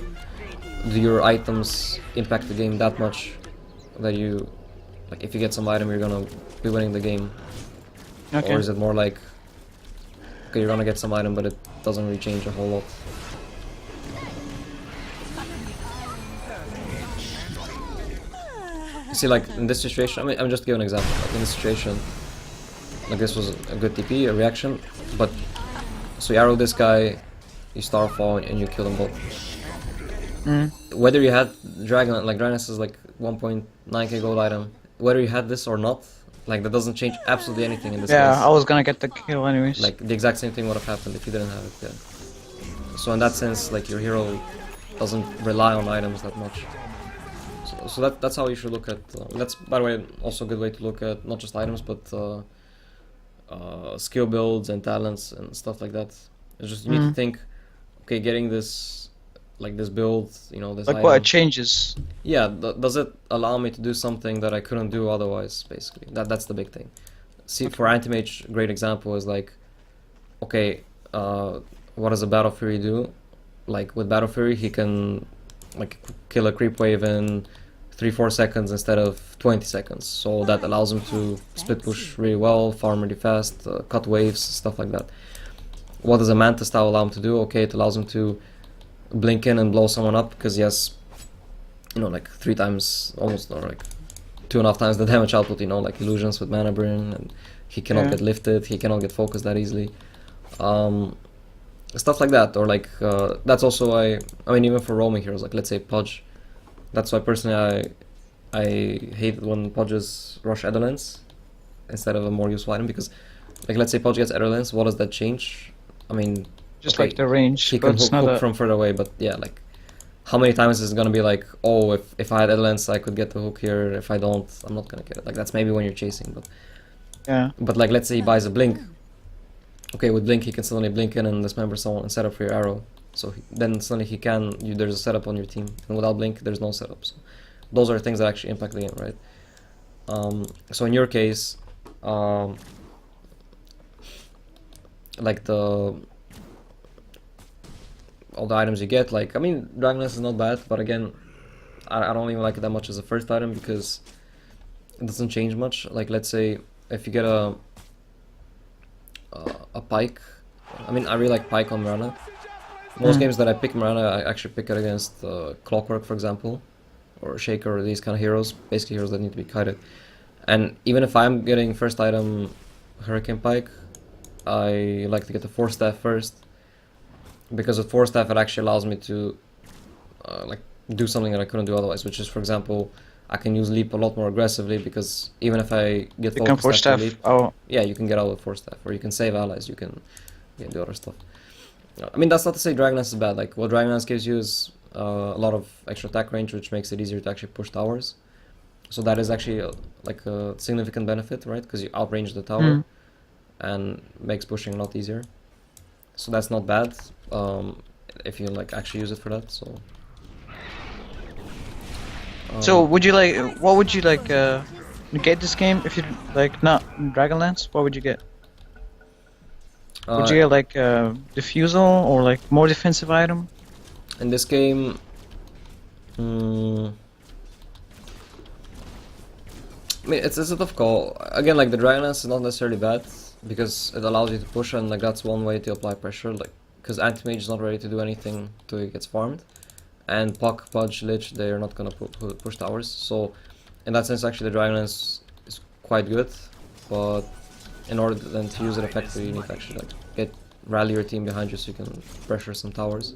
do your items impact the game that much that you, like, if you get some item you're gonna be winning the game, or is it more like, okay, you're gonna get some item but it doesn't really change a whole lot. See, like, in this situation, I mean, I'm just giving an example. Like, in this situation, like, this was a good TP, a reaction, but so you arrow this guy, you Starfall, and you kill them both. Whether you had Dragon, like, Dragoness is like 1.9k gold item, whether you had this or not, like, that doesn't change absolutely anything in this case. Yeah, I was gonna get the kill anyways. Like, the exact same thing would have happened if you didn't have it, yeah. So in that sense, like, your hero doesn't rely on items that much. So that's how you should look at. That's, by the way, also a good way to look at not just items, but skill builds and talents and stuff like that. It's just you need to think, okay, getting this this build, this Like item. what changes? Yeah, does it allow me to do something that I couldn't do otherwise? Basically, that's the big thing. See, for Anti-Mage, great example is like, okay, what does a Battle Fury do? Like with Battle Fury, he can like kill a creep wave in 3-4 seconds instead of 20 seconds. So that allows him to split push really well, farm really fast, cut waves, stuff like that. What does a Manta style allow him to do? Okay, it allows him to blink in and blow someone up because he has, like 3 times, almost, or like 2.5 times the damage output, like illusions with mana burn, and he cannot get lifted, he cannot get focused that easily. Stuff like that, or like, that's also, I mean, even for roaming heroes, like let's say Pudge. That's why personally I hate when Pudges rush Edelens instead of a more useful item, because like let's say Pudge gets Edelens, what does that change? I mean, Just like the range. he but can it's not hook a- from further away, but yeah, like how many times is it gonna be like, oh, if I had Edelens I could get the hook here, if I don't, I'm not gonna get it. Like that's maybe when you're chasing, but like let's say he buys a blink. Okay, with blink he can suddenly blink in and dismember someone and set up for your arrow. So then suddenly he can, there's a setup on your team, and without blink there's no setup. So those are things that actually impact the game, right? So in your case, like all the items you get, like I mean, Dragonlance is not bad, but again, I don't even like it that much as a first item because it doesn't change much. Like let's say if you get a Pike, I mean I really like Pike on Mirana. Most games that I pick Mirana, I actually pick it against Clockwork, for example, or Shaker, or these kind of heroes, basically heroes that need to be kited. And even if I'm getting first item Hurricane Pike, I like to get the Force Staff first, because with Force Staff it actually allows me to like do something that I couldn't do otherwise, which is, for example, I can use Leap a lot more aggressively, because even if I get You can force after staff. Leap, Oh, yeah, you can get out with Force Staff, or you can save allies, you can do other stuff. I mean, that's not to say Dragonlance is bad. Like, what Dragonlance gives you is a lot of extra attack range, which makes it easier to actually push towers. So that is actually like a significant benefit, right? Because you outrange the tower and makes pushing a lot easier. So that's not bad if you like actually use it for that. So. so would you like? What would you like? Get this game if you like not Dragonlance? What would you get? Would you get like Diffusal or like more defensive item? In this game, I mean, it's a tough call. Again, like the Dragonlance is not necessarily bad because it allows you to push, and like that's one way to apply pressure. Like, because Anti-Mage is not ready to do anything till it gets farmed, and Puck, Pudge, Lich, they're not gonna push towers. So, in that sense, actually, the Dragonlance is quite good, but in order then to use it effectively, you need to actually like rally your team behind you so you can pressure some towers.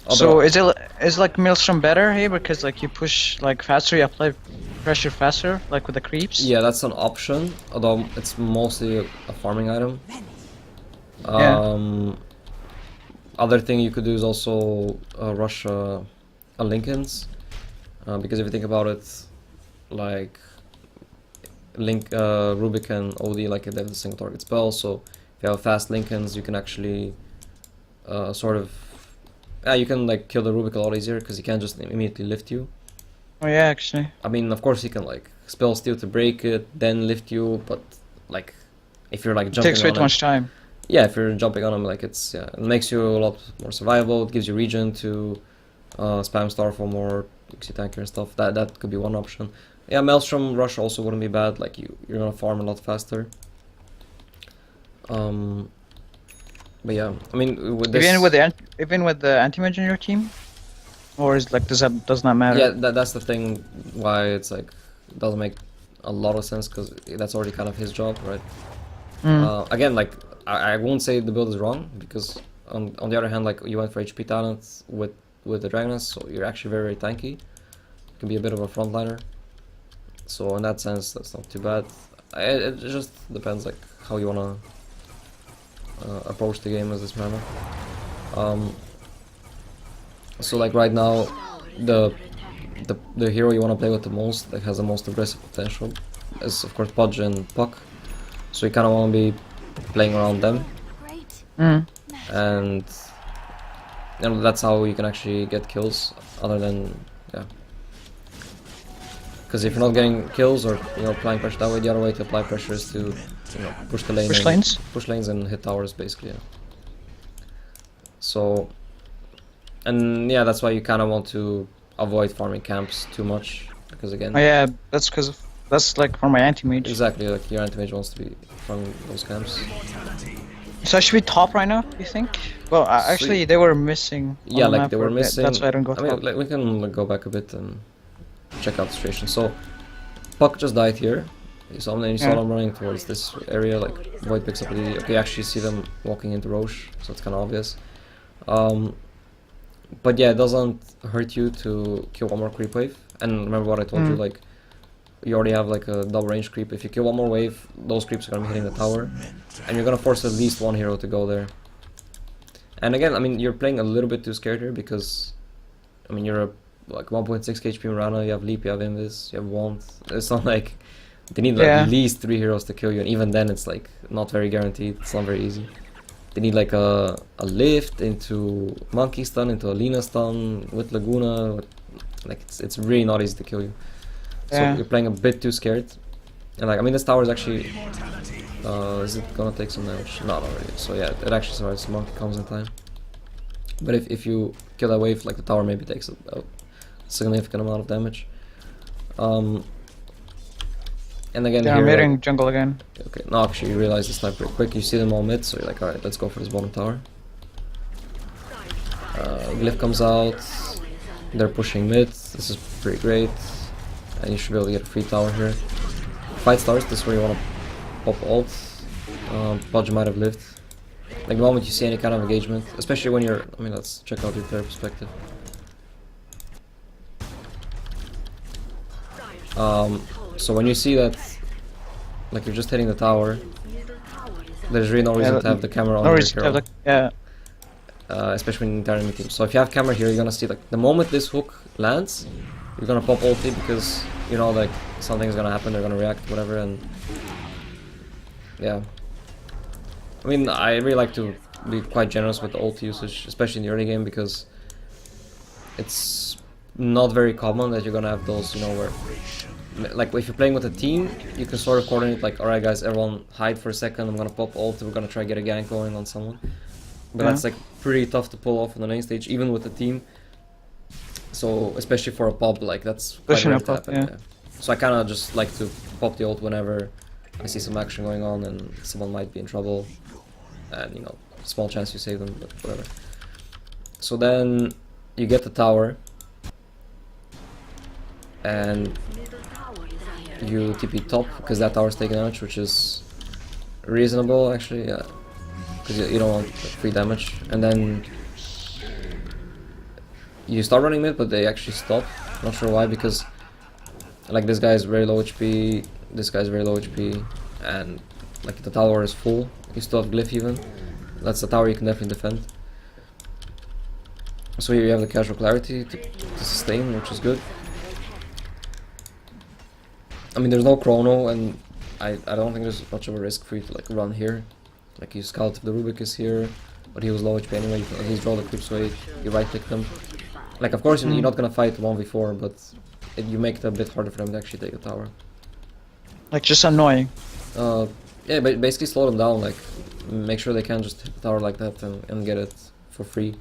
So is like Maelstrom better here because like you push like faster, you apply pressure faster, like with the creeps? Yeah, that's an option, although it's mostly a farming item. Yeah. Other thing you could do is also rush a Linken's, because if you think about it, like Rubik and OD, like they have the single target spell, so if you have fast Linken's, you can actually you can like kill the Rubik a lot easier because he can't just immediately lift you. Oh yeah, actually. I mean, of course he can like spell steal to break it, then lift you, but like if you're like It jumping takes way on too him, much time. yeah, if you're jumping on him, like it makes you a lot more survivable. It gives you regen to spam star for more Pixie tanker and stuff. That could be one option. Yeah, Maelstrom Rush also wouldn't be bad. Like you're gonna farm a lot faster. But yeah, I mean with this. Even with the anti-mage in your team, or is like does not matter? Yeah, that's the thing. Why it's like it doesn't make a lot of sense because that's already kind of his job, right? Again, like I won't say the build is wrong because on the other hand, like you went for HP talent with the Dragoness, so you're actually very, very tanky. You can be a bit of a frontliner. So in that sense, that's not too bad. It just depends like how you wanna approach the game as this manner. So like right now, the hero you wanna play with the most, that has the most aggressive potential, is of course Podge and Puck, so you kind of want to be playing around them, and you know that's how you can actually get kills. Other than because if you're not getting kills or applying pressure that way, the other way to apply pressure is to push the lane, push lanes and hit towers basically. Yeah. So, and yeah, that's why you kind of want to avoid farming camps too much, because again. Oh yeah, that's because that's like for my anti-mage. Exactly, like your anti-mage wants to be from those camps. So I should be top right now, you think? Well, actually they were missing. Yeah, like they were missing. That's why I don't go top. I mean, like, we can go back a bit and check out the situation. So, Puck just died here. You saw them running towards this area, like Void picks up the... Okay, you actually see them walking into Roche, so it's kind of obvious. But yeah, it doesn't hurt you to kill one more creep wave. And remember what I told you, like, you already have like a double range creep. If you kill one more wave, those creeps are gonna be hitting the tower, and you're gonna force at least one hero to go there. And again, I mean, you're playing a little bit too scared here because, I mean, you're a like 1.6 HP Mirana, you have Leap, you have Invis, you have Wand. It's not like they need like at least 3 heroes to kill you, and even then it's like not very guaranteed. It's not very easy. They need like a lift into Monkey Stun, into a Lina Stun with Laguna. Like it's really not easy to kill you. So you're playing a bit too scared. And like, I mean, this tower is actually is it gonna take some damage? Not already. So yeah, it actually survives. Monkey comes in time. But if you kill that wave, like the tower maybe takes a significant amount of damage. And again, I'm hitting jungle again. Okay, no, actually you realize this sniper pretty quick. You see them all mid, so you're like, alright, let's go for this bottom tower. Glyph comes out. They're pushing mid. This is pretty great. And you should be able to get a free tower here. Fight starts, this is where you want to pop ult. Podge might have lived. Like the moment you see any kind of engagement, especially when you're... I mean, let's check out your player perspective. So when you see that, like you're just hitting the tower, there's really no reason to have the camera on your hero. Especially in the enemy team. So if you have camera here, you're gonna see like the moment this hook lands, you're gonna pop ulti because you know like something's gonna happen, they're gonna react, whatever, and yeah. I mean, I really like to be quite generous with the ult usage, especially in the early game, because it's not very common that you're gonna have those, you know, where like if you're playing with a team, you can sort of coordinate like, alright guys, everyone hide for a second, I'm gonna pop ult, we're gonna try to get a gank going on someone. But that's like pretty tough to pull off on the lane stage, even with the team. So especially for a pop, like that's quite rare to happen. Yeah. So I kind of just like to pop the ult whenever I see some action going on and someone might be in trouble, and you know, small chance you save them, but whatever. So then you get the tower, and you TP top because that tower's taking damage, which is reasonable actually. Yeah. Because you don't want free damage, and then you start running mid, but they actually stop. Not sure why, because like this guy is very low HP, this guy is very low HP, and like the tower is full. You still have Glyph even. That's the tower you can definitely defend. So here you have the casual clarity to sustain, which is good. I mean, there's no chrono, and I don't think there's much of a risk for you to like run here. Like you scout if the Rubik is here, but he was low HP anyway, you can at least draw the creeps away, you right click them. Like of course you're not gonna fight 1v4, but you make it a bit harder for them to actually take the tower. Like just annoying. Yeah, but basically slow them down, like make sure they can't just hit the tower like that and get it for free.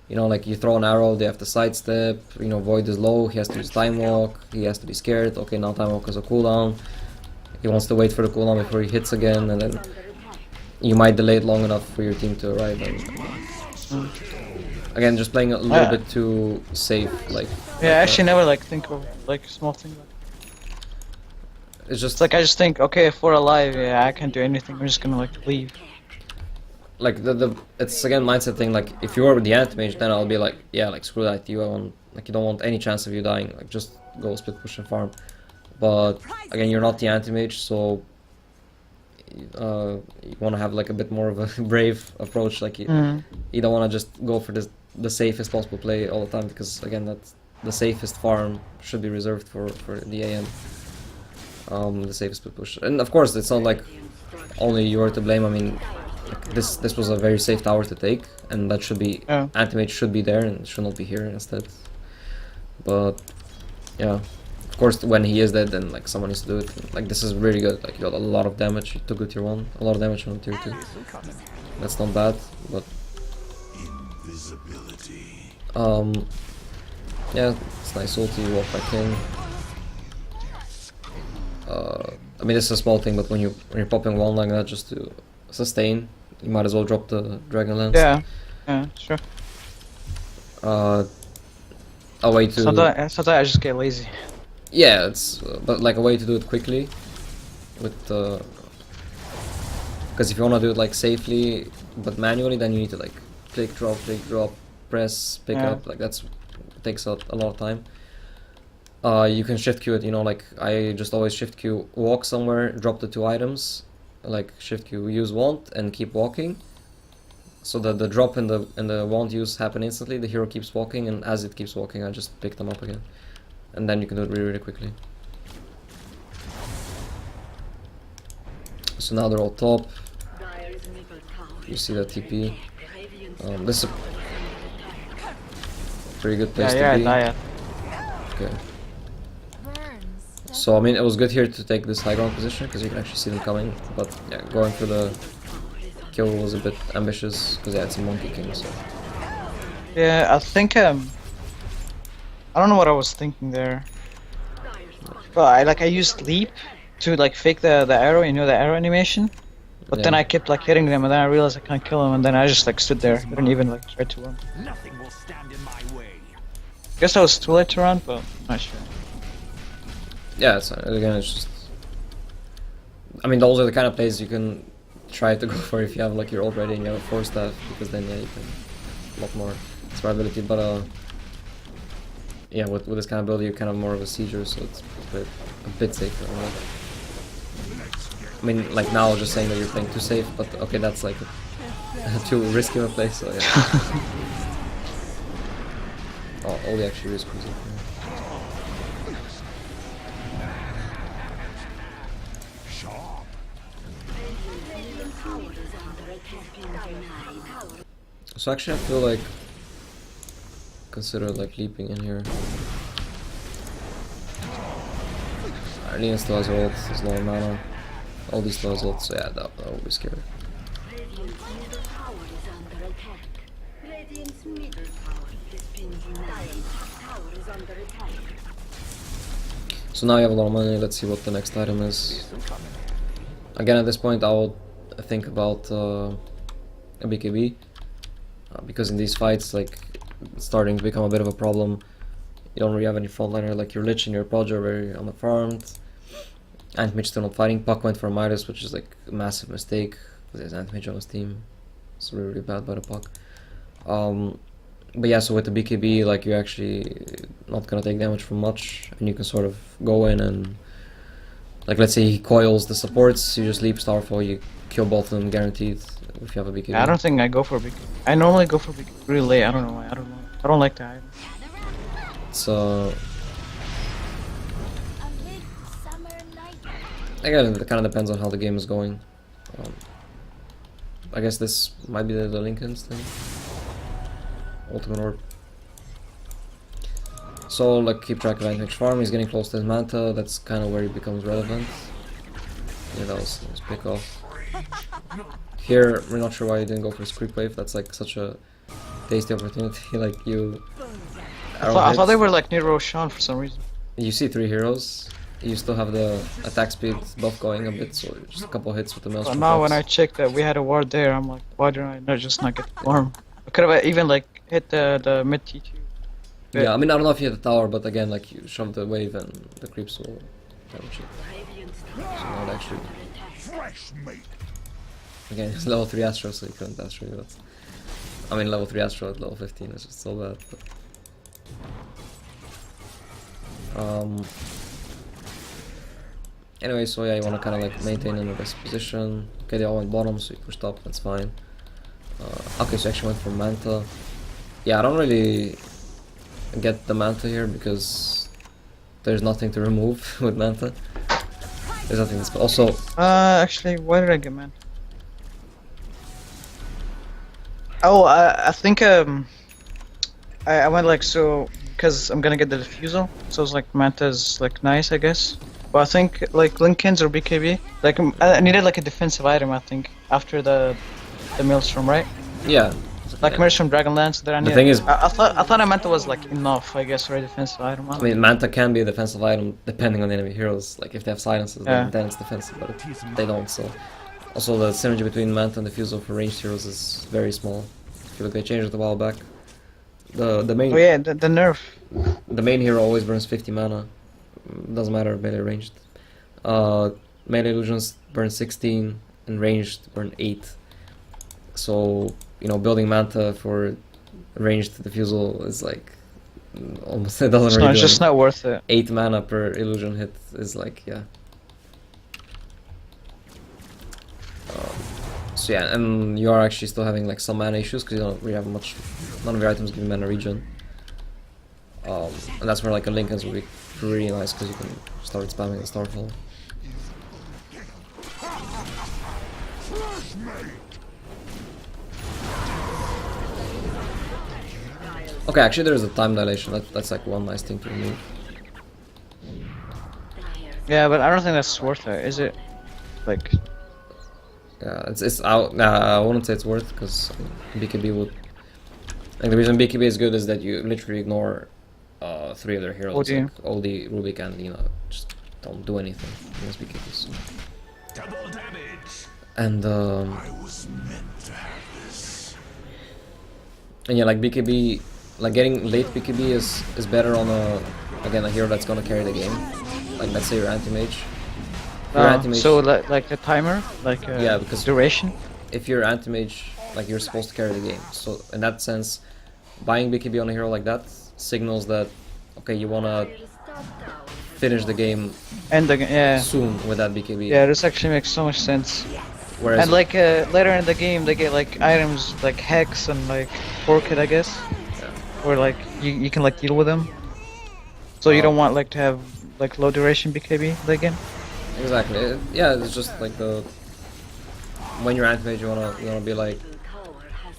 You know, like you throw an arrow, they have to sidestep, you know, Void is low, he has to use time walk, he has to be scared, okay now time walk is a cooldown. He wants to wait for the cooldown before he hits again, and then you might delay it long enough for your team to arrive. And again, just playing a little bit too safe, like. Yeah, I actually never like think of like small things. It's just like I just think, okay, if we're alive, yeah, I can't do anything. We're just gonna like leave. Like it's again mindset thing. Like if you were with the anti-mage, then I'll be like, yeah, like screw that. You don't want any chance of you dying. Like just go split push and farm. But again, you're not the anti-mage, so. You want to have like a bit more of a brave approach, like you don't want to just go for the safest possible play all the time, because again that's the safest farm should be reserved for the AM. the safest split push. And of course, it's not like only you're to blame. I mean, like, this was a very safe tower to take, and that should be anti-mage should be there and should not be here instead. But yeah, of course, when he is dead, then like someone needs to do it. And, like this is really good. Like you got a lot of damage. You took good tier 1, a lot of damage on tier 2. That's not bad, but yeah, it's nice ulti, walk back in. I mean, this is a small thing, but when you're popping one like that just to sustain, you might as well drop the Dragon Lance. Yeah, sure. A way to Sometimes I just get lazy. yeah, it's but like a way to do it quickly, with because if you want to do it like safely but manually, then you need to like click, drop, press, pick up. Like it takes a lot of time. You can shift queue it, you know, like I just always shift queue, walk somewhere, drop the 2 items, like shift queue, use wand, and keep walking, so that the drop and the wand use happen instantly. The hero keeps walking, and as it keeps walking, I just pick them up again, and then you can do it really quickly. So now they're all top. You see that TP. This is a pretty good place to be. Okay. So I mean, it was good here to take this high ground position because you can actually see them coming. But yeah, going for the kill was a bit ambitious because yeah, it's a Monkey King. So Yeah, I think I don't know what I was thinking there. But I used leap to like fake the arrow, you know, the arrow animation. But then I kept like hitting them, and then I realized I can't kill them, and then I just like stood there, didn't even like try to run. Nothing will stand in my way. Guess I was too late to run, but I'm not sure. yeah, it's again, it's just. I mean, those are the kind of plays you can try to go for if you have like your ult ready and you have a 4 staff, because then yeah, you can a lot more survivability. But yeah, with this kind of build, you're kind of more of a sieger, so it's a bit safer. I mean, like now, just saying that you're playing too safe, but okay, that's like too risky of a play, so yeah. Oh, Oli actually is cruising. So actually, I feel like consider like leaping in here. Arlene still has ult, there's low mana. All these still has ult, so yeah, that would be scary. So now you have a lot of money, let's see what the next item is. Again, at this point I would think about a BKB. Because in these fights, like, it's starting to become a bit of a problem. You don't really have any frontliner, like your Lich and your Podge are very underfarmed. Anti-Mage still not fighting. Puck went for Midas, which is like a massive mistake, because there's Anti-Mage on his team. It's really, really bad by the Puck. But yeah, so with the BKB, like, you're actually not gonna take damage from much, and you can sort of go in and, like, let's say he coils the supports, you just leap Starfall, you kill both of them guaranteed if you have a BKB. I don't think I go for BKB. I normally go for BKB really late. I don't know why. I don't know. I don't like the item. It's again, it kind of depends on how the game is going. I guess this might be the Lincoln's thing. Ultimate Orb. So, like, keep track of Anti-Mage farm. He's getting close to his Manta. That's kind of where he becomes relevant. Yeah, that was his pick off. Here, we're not sure why you didn't go for his creep wave. That's like such a tasty opportunity. Like, you. I thought they were like near Roshan for some reason. You see 3 heroes. You still have the attack speed buff going a bit, so just a couple hits with the Maelstrom. But now when I checked that we had a ward there, I'm like, why didn't I just not get the farm? I could have even like hit the mid T2. Yeah, I mean, I don't know if you hit the tower, but again, like, you shove the wave and the creeps will damage it. So now it actually. Again, it's level 3 Astro, so you couldn't Astro, but. I mean, level 3 Astro at level 15 is just so bad. But... Anyway, so yeah, you want to kind of like maintain in the best position. Okay, they all went bottom, so you pushed up, that's fine. Okay, so you actually went for Manta. Yeah, I don't really get the Manta here because there's nothing to remove with Manta. There's nothing this, but also Actually, why did I get mad? Oh, I think I went like so because I'm gonna get the diffusal, so it's like Manta's like nice, I guess. But I think like Lincoln's or BKB, like I needed like a defensive item. I think after the Maelstrom, right? yeah. Like Yeah. Maelstrom Dragonlance. That I The needed. thing is- I thought Manta was like enough, I guess, for a defensive item. I mean, Manta can be a defensive item depending on the enemy heroes. Like if they have silences, Yeah. then it's defensive, but they don't. So also the synergy between Manta and Diffusal for ranged heroes is very small. If you look, they changed it a while back. The main Oh yeah, the nerf. the main hero always burns 50 mana. Doesn't matter melee or ranged. Melee illusions burn 16 and ranged burn 8. So you know, building Manta for ranged diffusal is like almost it doesn't It's, really not, it's do just anything. not worth it. 8 mana per illusion hit is like, yeah. So yeah, and you are actually still having like some mana issues because you don't really have much. None of your items give you mana regen. And that's where like a Lincoln's will be pretty nice because you can start spamming the Starfall. Okay, actually there is a time dilation. That's like one nice thing to remove. Yeah, but I don't think that's worth it, is it? Like, Yeah, it's out. I wouldn't say it's worth because BKB would. Like the reason BKB is good is that you literally ignore 3 of their heroes, OD. like Oldie, Rubik, and you know just don't do anything against BKB. So. Double damage. And I was meant to have this. and yeah, like BKB, like getting late BKB is better on a hero that's gonna carry the game. Like let's say your anti-mage. Your anti-mage- so like a timer, like a Yeah, because- duration. if you're anti-mage, like you're supposed to carry the game. So in that sense, buying BKB on a hero like that signals that okay, you wanna finish the game And yeah, soon with that BKB. yeah, this actually makes so much sense. Whereas And like later in the game, they get like items like Hex and like Orchid, I guess, Yeah. where like you can like deal with them. So you Oh. don't want like to have like low duration BKB late game. exactly, yeah, it's just like the when you're anti-mage, you wanna be like,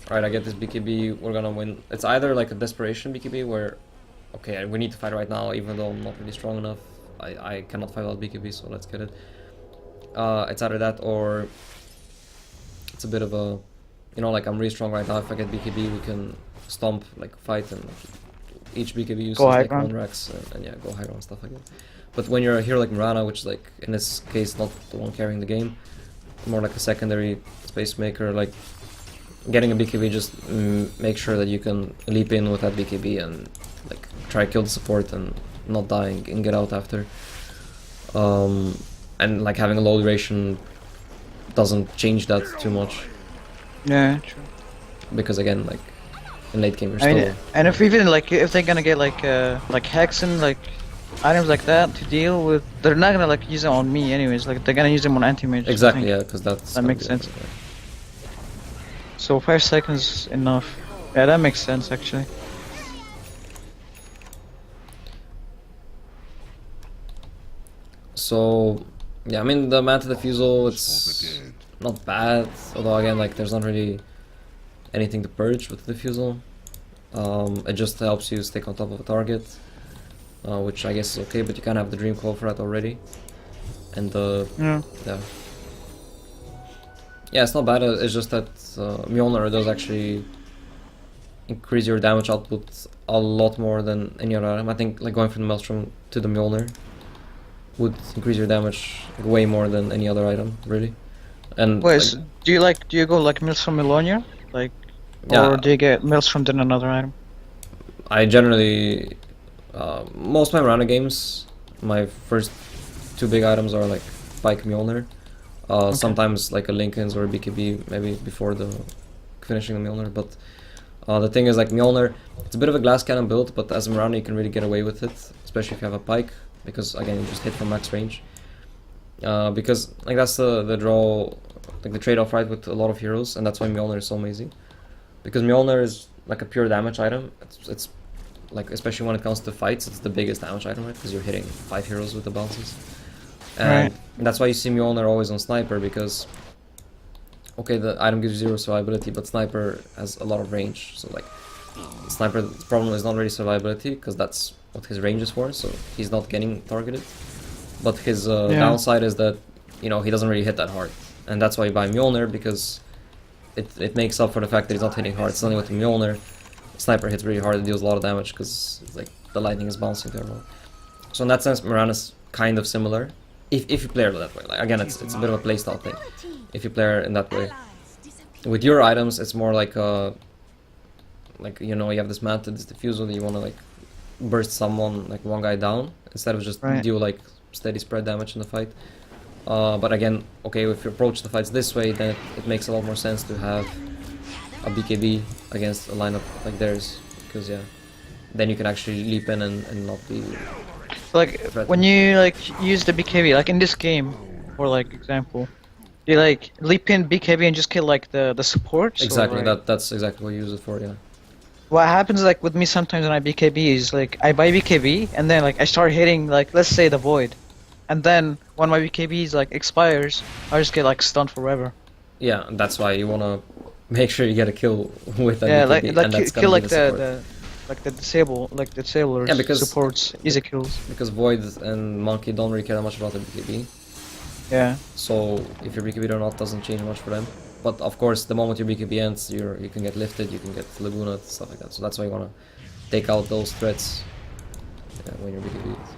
alright, I get this BKB, we're gonna win. It's either like a desperation BKB where, okay, we need to fight right now, even though I'm not really strong enough. I cannot fight without BKB, so let's get it. It's either that or it's a bit of a, you know, like I'm really strong right now. If I get BKB, we can stomp, like fight, and each BKB uses Go high like ground. 1 Rex, and yeah, go high ground stuff like that. But when you're a hero like Mirana, which is like in this case not the one carrying the game, more like a secondary space maker, like getting a BKB just make sure that you can leap in with that BKB and like try kill the support and not dying and get out after. And like having a low duration doesn't change that too much Yeah, true. because again, like in late game you're I mean, still and if even like if they're gonna get like Hex and like items like that to deal with, they're not gonna like use it on me anyways. Like they're gonna use them on anti-mage. I exactly, think. yeah, because that's That gonna makes be- sense. yeah. So 5 seconds enough. Yeah, that makes sense actually. So yeah, I mean the Manta Diffusal, it's not bad, although again, like there's not really anything to purge with the Diffusal. It just helps you stick on top of a target, which I guess is okay, but you can't have the Dream Call for that already. And Yeah. yeah, it's not bad, it's just that Mjolnir does actually increase your damage output a lot more than any other item. I think like going from the Maelstrom to the Mjolnir would increase your damage way more than any other item, really. And Wait, like, so do you go like Maelstrom Melonia? Like, Yeah. or do you get Maelstrom then another item? I generally, most of my Mirana games, my first 2 big items are like Pike, Mjolnir. Sometimes like a Lincoln's or a BKB maybe before the finishing the Mjolnir. But the thing is like Mjolnir, it's a bit of a glass cannon build, but as a Mirana you can really get away with it, especially if you have a Pike, because again you just hit from max range. Because like that's the draw, like the trade-off, right, with a lot of heroes, and that's why Mjolnir is so amazing. Because Mjolnir is like a pure damage item. It's like, especially when it comes to fights, it's the biggest damage item, right? Because you're hitting 5 heroes with the bounces. And Right. And that's why you see Mjolnir always on Sniper, because okay, the item gives you 0 survivability, but Sniper has a lot of range. So like, Sniper's problem is not really survivability, because that's what his range is for, so he's not getting targeted. But his downside is that, you know, he doesn't really hit that hard. And that's why you buy Mjolnir, because it makes up for the fact that he's not hitting hard. Suddenly with the Mjolnir, Sniper hits really hard, it deals a lot of damage, because like the lightning is bouncing to everyone. So in that sense, Mirana's kind of similar. If you play her that way. Like, again, it's a bit of a playstyle thing. If you play her in that way. With your items, it's more like like, you know, you have this Manta, this Diffusal, that you want to like burst someone, like one guy down, instead of just deal like steady spread damage in the fight. But again, okay, if you approach the fights this way, then it makes a lot more sense to have a BKB against a lineup like theirs, because yeah, then you can actually leap in and not be Like when you like use the BKB, like in this game, for like example, you like leap in BKB and just kill like the supports. exactly or, like, that's exactly what you use it for. Yeah. what happens like with me sometimes when I BKB is like I buy BKB and then like I start hitting like let's say the void, and then when my BKB is like expires, I just get like stunned forever. Yeah, and that's why you wanna make sure you get a kill with that Yeah, BKB, like and that's kill gonna like be the the disablers. Yeah, because- supports easy kills. because Void and Monkey don't really care that much about the BKB. Yeah. So if your BKB or not doesn't change much for them. But of course, the moment your BKB ends, you can get lifted, you can get Laguna, stuff like that. So that's why you wanna take out those threats when your BKB ends.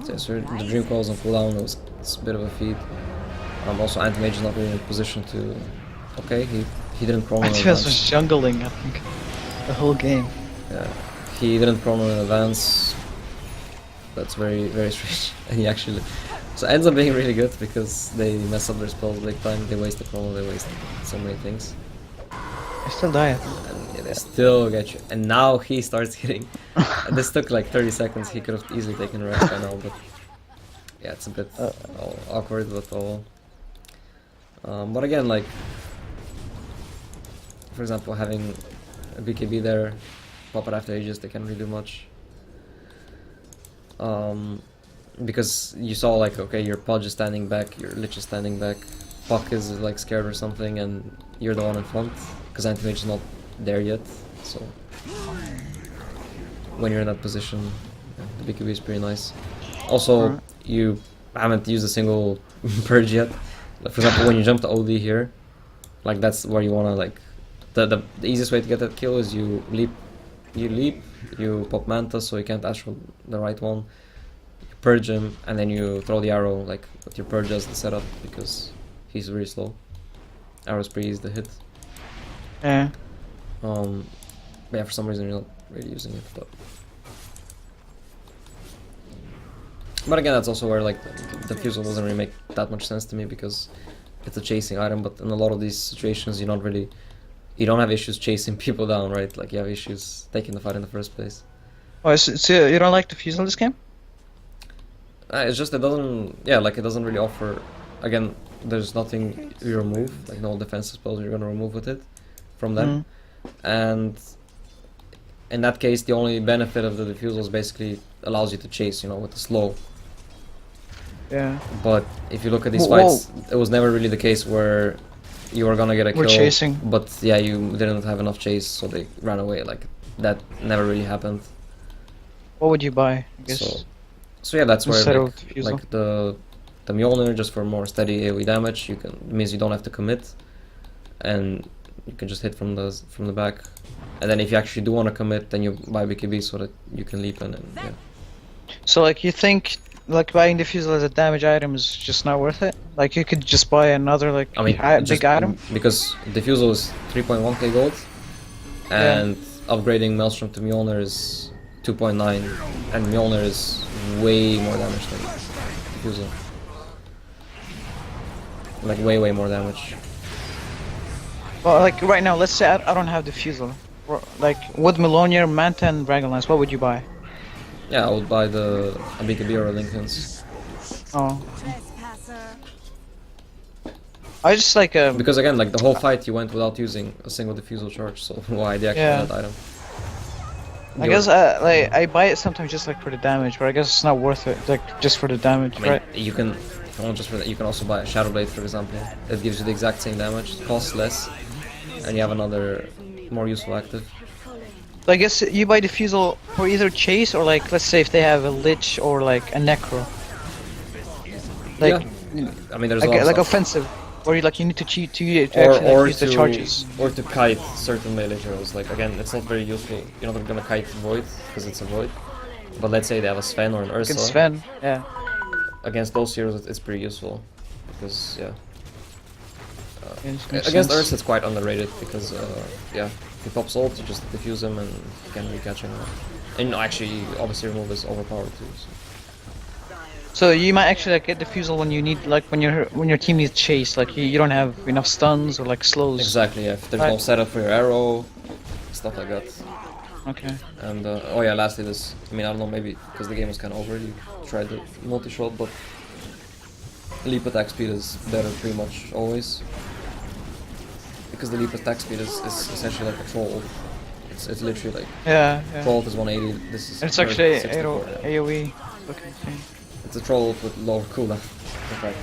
So, yeah, so the Dream Call is on cooldown. It's a bit of a feat. Also, Anti-Mage is not really in a position to. Okay, he didn't chrono in Antivirus was advance. jungling, I think, the whole game. Yeah, he didn't chrono in advance. That's very strange. And he actually, so it ends up being really good because they mess up their spells big time. They waste the chrono. They waste so many things. I still die, I think. And yeah, they still get you. And now he starts hitting. This took like 30 seconds. He could have easily taken a rest by now, but yeah, it's a bit awkward, but all. But again, like, for example, having a BKB there, pop it after ages, they can't really do much. Because you saw, like, okay, your Pudge is standing back, your Lich is standing back, Puck is like scared or something, and you're the one in front, because Anti-Mage is not there yet, so when you're in that position, yeah, the BKB is pretty nice. Also, you haven't used a single purge yet. Like, for example, when you jump to OD here, like that's where you wanna like the easiest way to get that kill is you leap, you pop Manta so you can't astral the right one, you purge him, and then you throw the arrow like with your purge as the setup because he's really slow. Arrow's pretty easy to hit. Yeah. But yeah, for some reason you're not really using it, but again, that's also where like the Fusel doesn't really make that much sense to me because it's a chasing item. But in a lot of these situations, you don't have issues chasing people down, right? Like you have issues taking the fight in the first place. Oh, so you don't like the Fusel in this game? It's just it doesn't, yeah, like it doesn't really offer. Again, there's nothing you remove, like no defensive spells you're gonna remove with it from them, and in that case, the only benefit of the Diffusal is basically allows you to chase, you know, with the slow. Yeah. But if you look at these fights, it was never really the case where you were gonna get a kill. We're chasing. But yeah, you didn't have enough chase, so they ran away. Like that never really happened. What would you buy? I guess. So yeah, that's where Instead of like, Diffusal. like the Mjolnir just for more steady AoE damage. Means you don't have to commit, and you can just hit from the back. And then if you actually do want to commit, then you buy BKB so that you can leap in and yeah. So like you think like buying Diffusal as a damage item is just not worth it? Like you could just buy another like I mean, big item? because Diffusal is 3.1k gold, and upgrading Maelstrom to Mjolnir is 2.9, and Mjolnir is way more damage than Diffusal. Like way more damage. Well, like right now, let's say I don't have Diffusal. Like with Melonier, Manta, and Dragonlance, what would you buy? Yeah, I would buy a BKB or a Linken's. Oh, Trespasser. I just like Because again, like the whole fight you went without using a single Diffusal charge, so why deactivate that item? I guess I buy it sometimes just like for the damage, but I guess it's not worth it like just for the damage, I mean, right? you can, if you want just for that, you can also buy a Shadow Blade, for example. It gives you the exact same damage, it costs less, and you have another more useful active. So I guess you buy Diffusal for either chase or like let's say if they have a Lich or like a Necro. Like Yeah. I mean, there's a lot of like stuff. offensive, where you need to cheat to actually like, use the charges. Or to kite certain melee heroes. Like again, it's not very useful. You're not gonna kite Void because it's a Void. But let's say they have a Sven or an Ursa. Against Sven, yeah. Against those heroes, it's pretty useful because yeah. Makes Against sense. Ursa, it's quite underrated because yeah, he pops ult, you just diffuse him and you can recatch him. And actually, obviously, remove his overpower too. So you might actually like get Diffusal when you need like when your team needs chase, like you don't have enough stuns or like slows. Exactly. Yeah. If there's Right. no setup for your arrow, stuff like that. Okay. And oh yeah, lastly, this. I mean, I don't know, maybe because the game was kind of over, you tried the multi-shot, but leap attack speed is better pretty much always. Because the leap attack speed is essentially like a troll. It's literally like Yeah. troll is 180. This is It's actually 64, yeah. AOE. Looking thing. It's a troll with lower cooldown. In fact.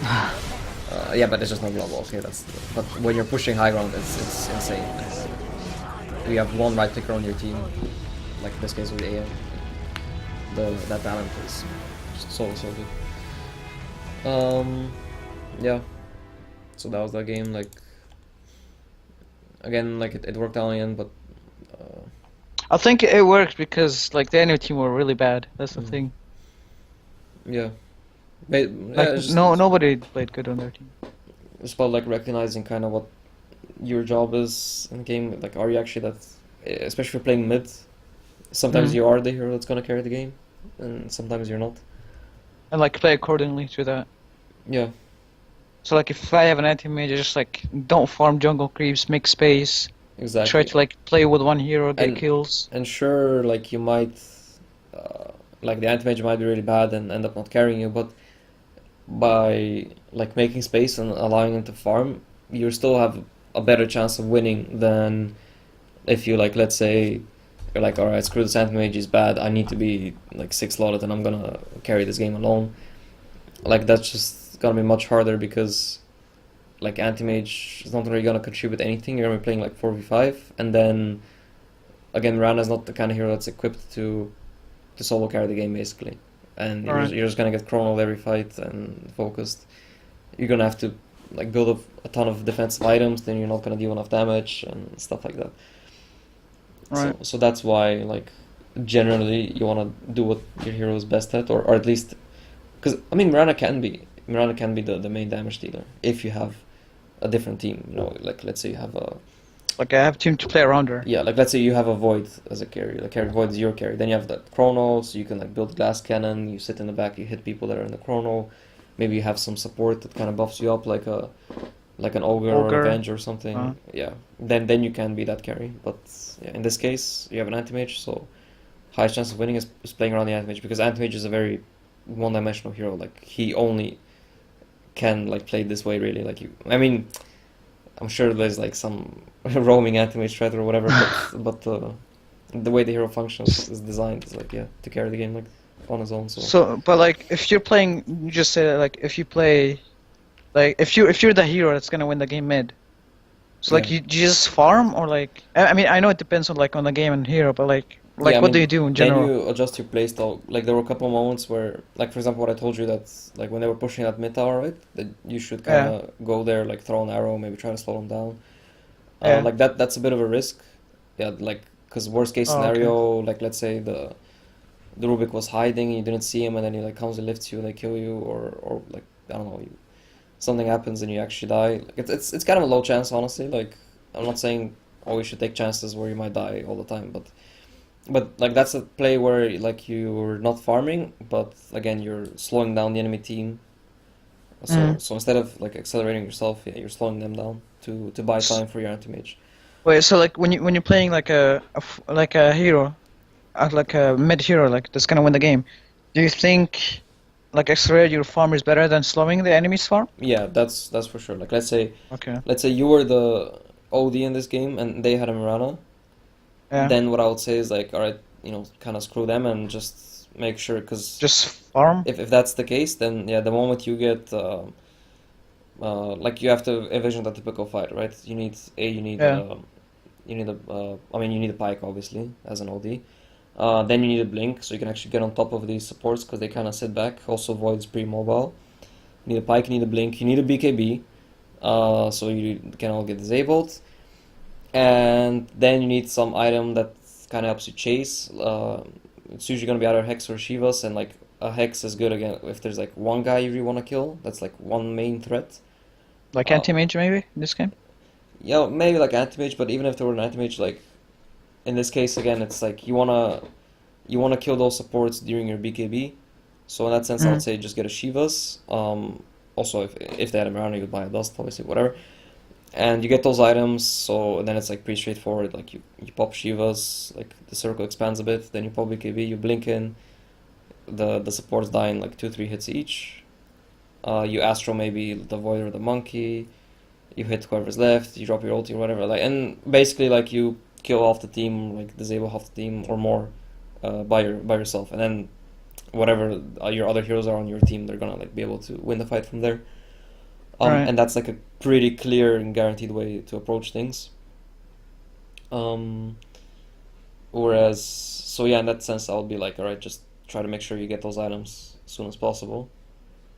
Yeah, but it's just not global. Okay, that's. But when you're pushing high ground, it's insane. We have one right clicker on your team, like in this case with AM. That talent is just so good. Yeah. So that was that game. Like again, like it worked out in the end, but I think it worked because like the enemy team were really bad. That's the thing. yeah. But, Like yeah, just, nobody played good on their team. it's about like recognizing kind of what your job is in the game. Like, are you actually that? Especially if you're playing mid, sometimes Mhm. you are the hero that's gonna carry the game, and sometimes you're not. And like play accordingly to that. Yeah, So like if I have an anti-mage, I just like don't farm jungle creeps, make space, exactly. try to like play with one hero, get And- kills. And sure, like you might, like the anti-mage might be really bad and end up not carrying you, but by like making space and allowing him to farm, you still have a better chance of winning than if you like, let's say, you're like, alright, screw this anti-mage, he's bad, I need to be like 6 slotted and I'm gonna carry this game alone. Like that's just gonna be much harder because like anti-mage is not really gonna contribute anything. You're gonna be playing like 4v5, and then again, Mirana is not the kind of hero that's equipped to solo carry the game basically, and Alright. you're just gonna get chronoed every fight and focused. You're gonna have to like build up a ton of defensive items, then you're not gonna deal enough damage and stuff like that. Right. So that's why like generally you wanna do what your hero is best at, or at least because I mean Mirana can be the main damage dealer if you have a different team. You know, like let's say you have a Like I have team to play around her. yeah, like let's say you have a Void as a carry. Like Void is your carry. Then you have that Chrono, so you can like build glass cannon. You sit in the back, you hit people that are in the Chrono. Maybe you have some support that kind of buffs you up, like an Ogre or Ogre. a Revenge or something. Uh-huh. Yeah, then you can be that carry. But yeah, in this case, you have an anti-mage, so highest chance of winning is playing around the anti-mage, because anti-mage is a very one-dimensional hero. Like he only can like play this way really. Like you, I mean, I'm sure there's like some roaming anti-mage threat or whatever, but the way the hero functions is designed is like to carry the game like on his own. So, but like if you're playing, you just say that, like if you play, like if you're the hero that's gonna win the game mid. So like Yeah. you just farm or like I mean I know it depends on like on the game and hero, but like Yeah, I what mean, do you do in general? Then you adjust your playstyle. Like there were a couple of moments where, like for example, what I told you that like when they were pushing that mid tower, right? That you should kind of go there, like throw an arrow, maybe try to slow them down. Yeah. Like that's a bit of a risk. Yeah, like because worst case Oh, okay. scenario, like let's say the Rubik was hiding, you didn't see him, and then he like comes and lifts you, they kill you, or like I don't know, something happens and you actually die. Like, it's kind of a low chance, honestly. Like I'm not saying oh you should take chances where you might die all the time, but like that's a play where like you're not farming, but again you're slowing down the enemy team. So Mhm. so instead of like accelerating yourself, yeah, you're slowing them down to buy time for your anti-mage. Wait, so like when you're playing like like a hero, like a mid hero, like that's gonna win the game, do you think like accelerate your farm is better than slowing the enemy's farm? Yeah, that's for sure. Like Okay. let's say you were the OD in this game and they had a Mirana. Yeah. Then what I would say is like, all right, kind of screw them and just make sure, because Just farm. if that's the case, then yeah, the moment you get like you have to envision the typical fight, right? You need Yeah. you need a pike obviously as an OD. Then you need a blink so you can actually get on top of these supports because they kind of sit back. Also, Void's pretty mobile. You need a pike, you need a blink, you need a BKB, so you can all get disabled. And then you need some item that kind of helps you chase. It's usually gonna be either Hex or Shivas, and like a Hex is good again if there's like one guy you really want to kill. That's like one main threat. Like Uh, anti-mage maybe in this game. yeah, maybe like anti-mage, but even if there were an anti-mage, like in this case again, it's like you wanna kill those supports during your BKB. So in that sense, I would Mm. say just get a Shivas. Also, if they had a Mirana, you would buy a Dust, obviously, whatever. And you get those items, so then it's like pretty straightforward. Like you pop Shivas, like the circle expands a bit, then you pop BKB, you blink in, the supports die in like 2-3 hits each. You Astro maybe the Void or the Monkey, you hit whoever's left, you drop your ulti or whatever. Like, and basically like you kill half the team, like disable half the team or more, by yourself, and then whatever your other heroes are on your team, they're gonna like be able to win the fight from there. Right. And that's like a pretty clear and guaranteed way to approach things. Um, Whereas, so yeah, in that sense, I would be like, all right, just try to make sure you get those items as soon as possible,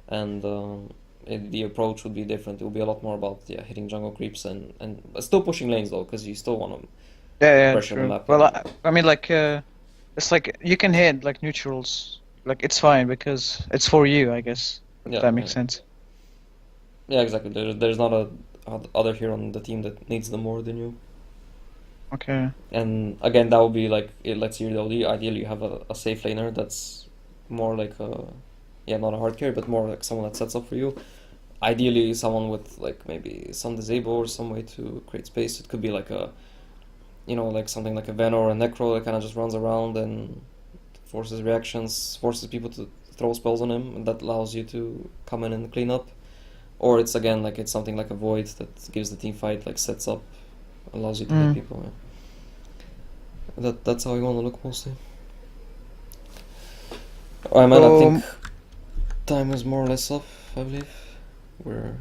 and the approach would be different. It would be a lot more about hitting jungle creeps and still pushing lanes though, because you still want to Yeah, pressure the true. map. Well, I mean, like, it's like you can hit like neutrals. Like, it's fine because it's for you, I guess. If Yeah, that makes sense. yeah, exactly. There's not a other hero on the team that needs them more than you. Okay. And again, that would be like, let's say you're the OD. Ideally, you have a safe laner that's more like not a hard carry, but more like someone that sets up for you. Ideally, someone with like maybe some disable or some way to create space. It could be like like something like a Venom or a Necro that kind of just runs around and forces reactions, forces people to throw spells on him, and that allows you to come in and clean up. Or it's again like it's something like a Void that gives the team fight, like sets up, allows you to hit people. Yeah. That's how you want to look mostly. Alright, man. I think time is more or less up. I believe we're.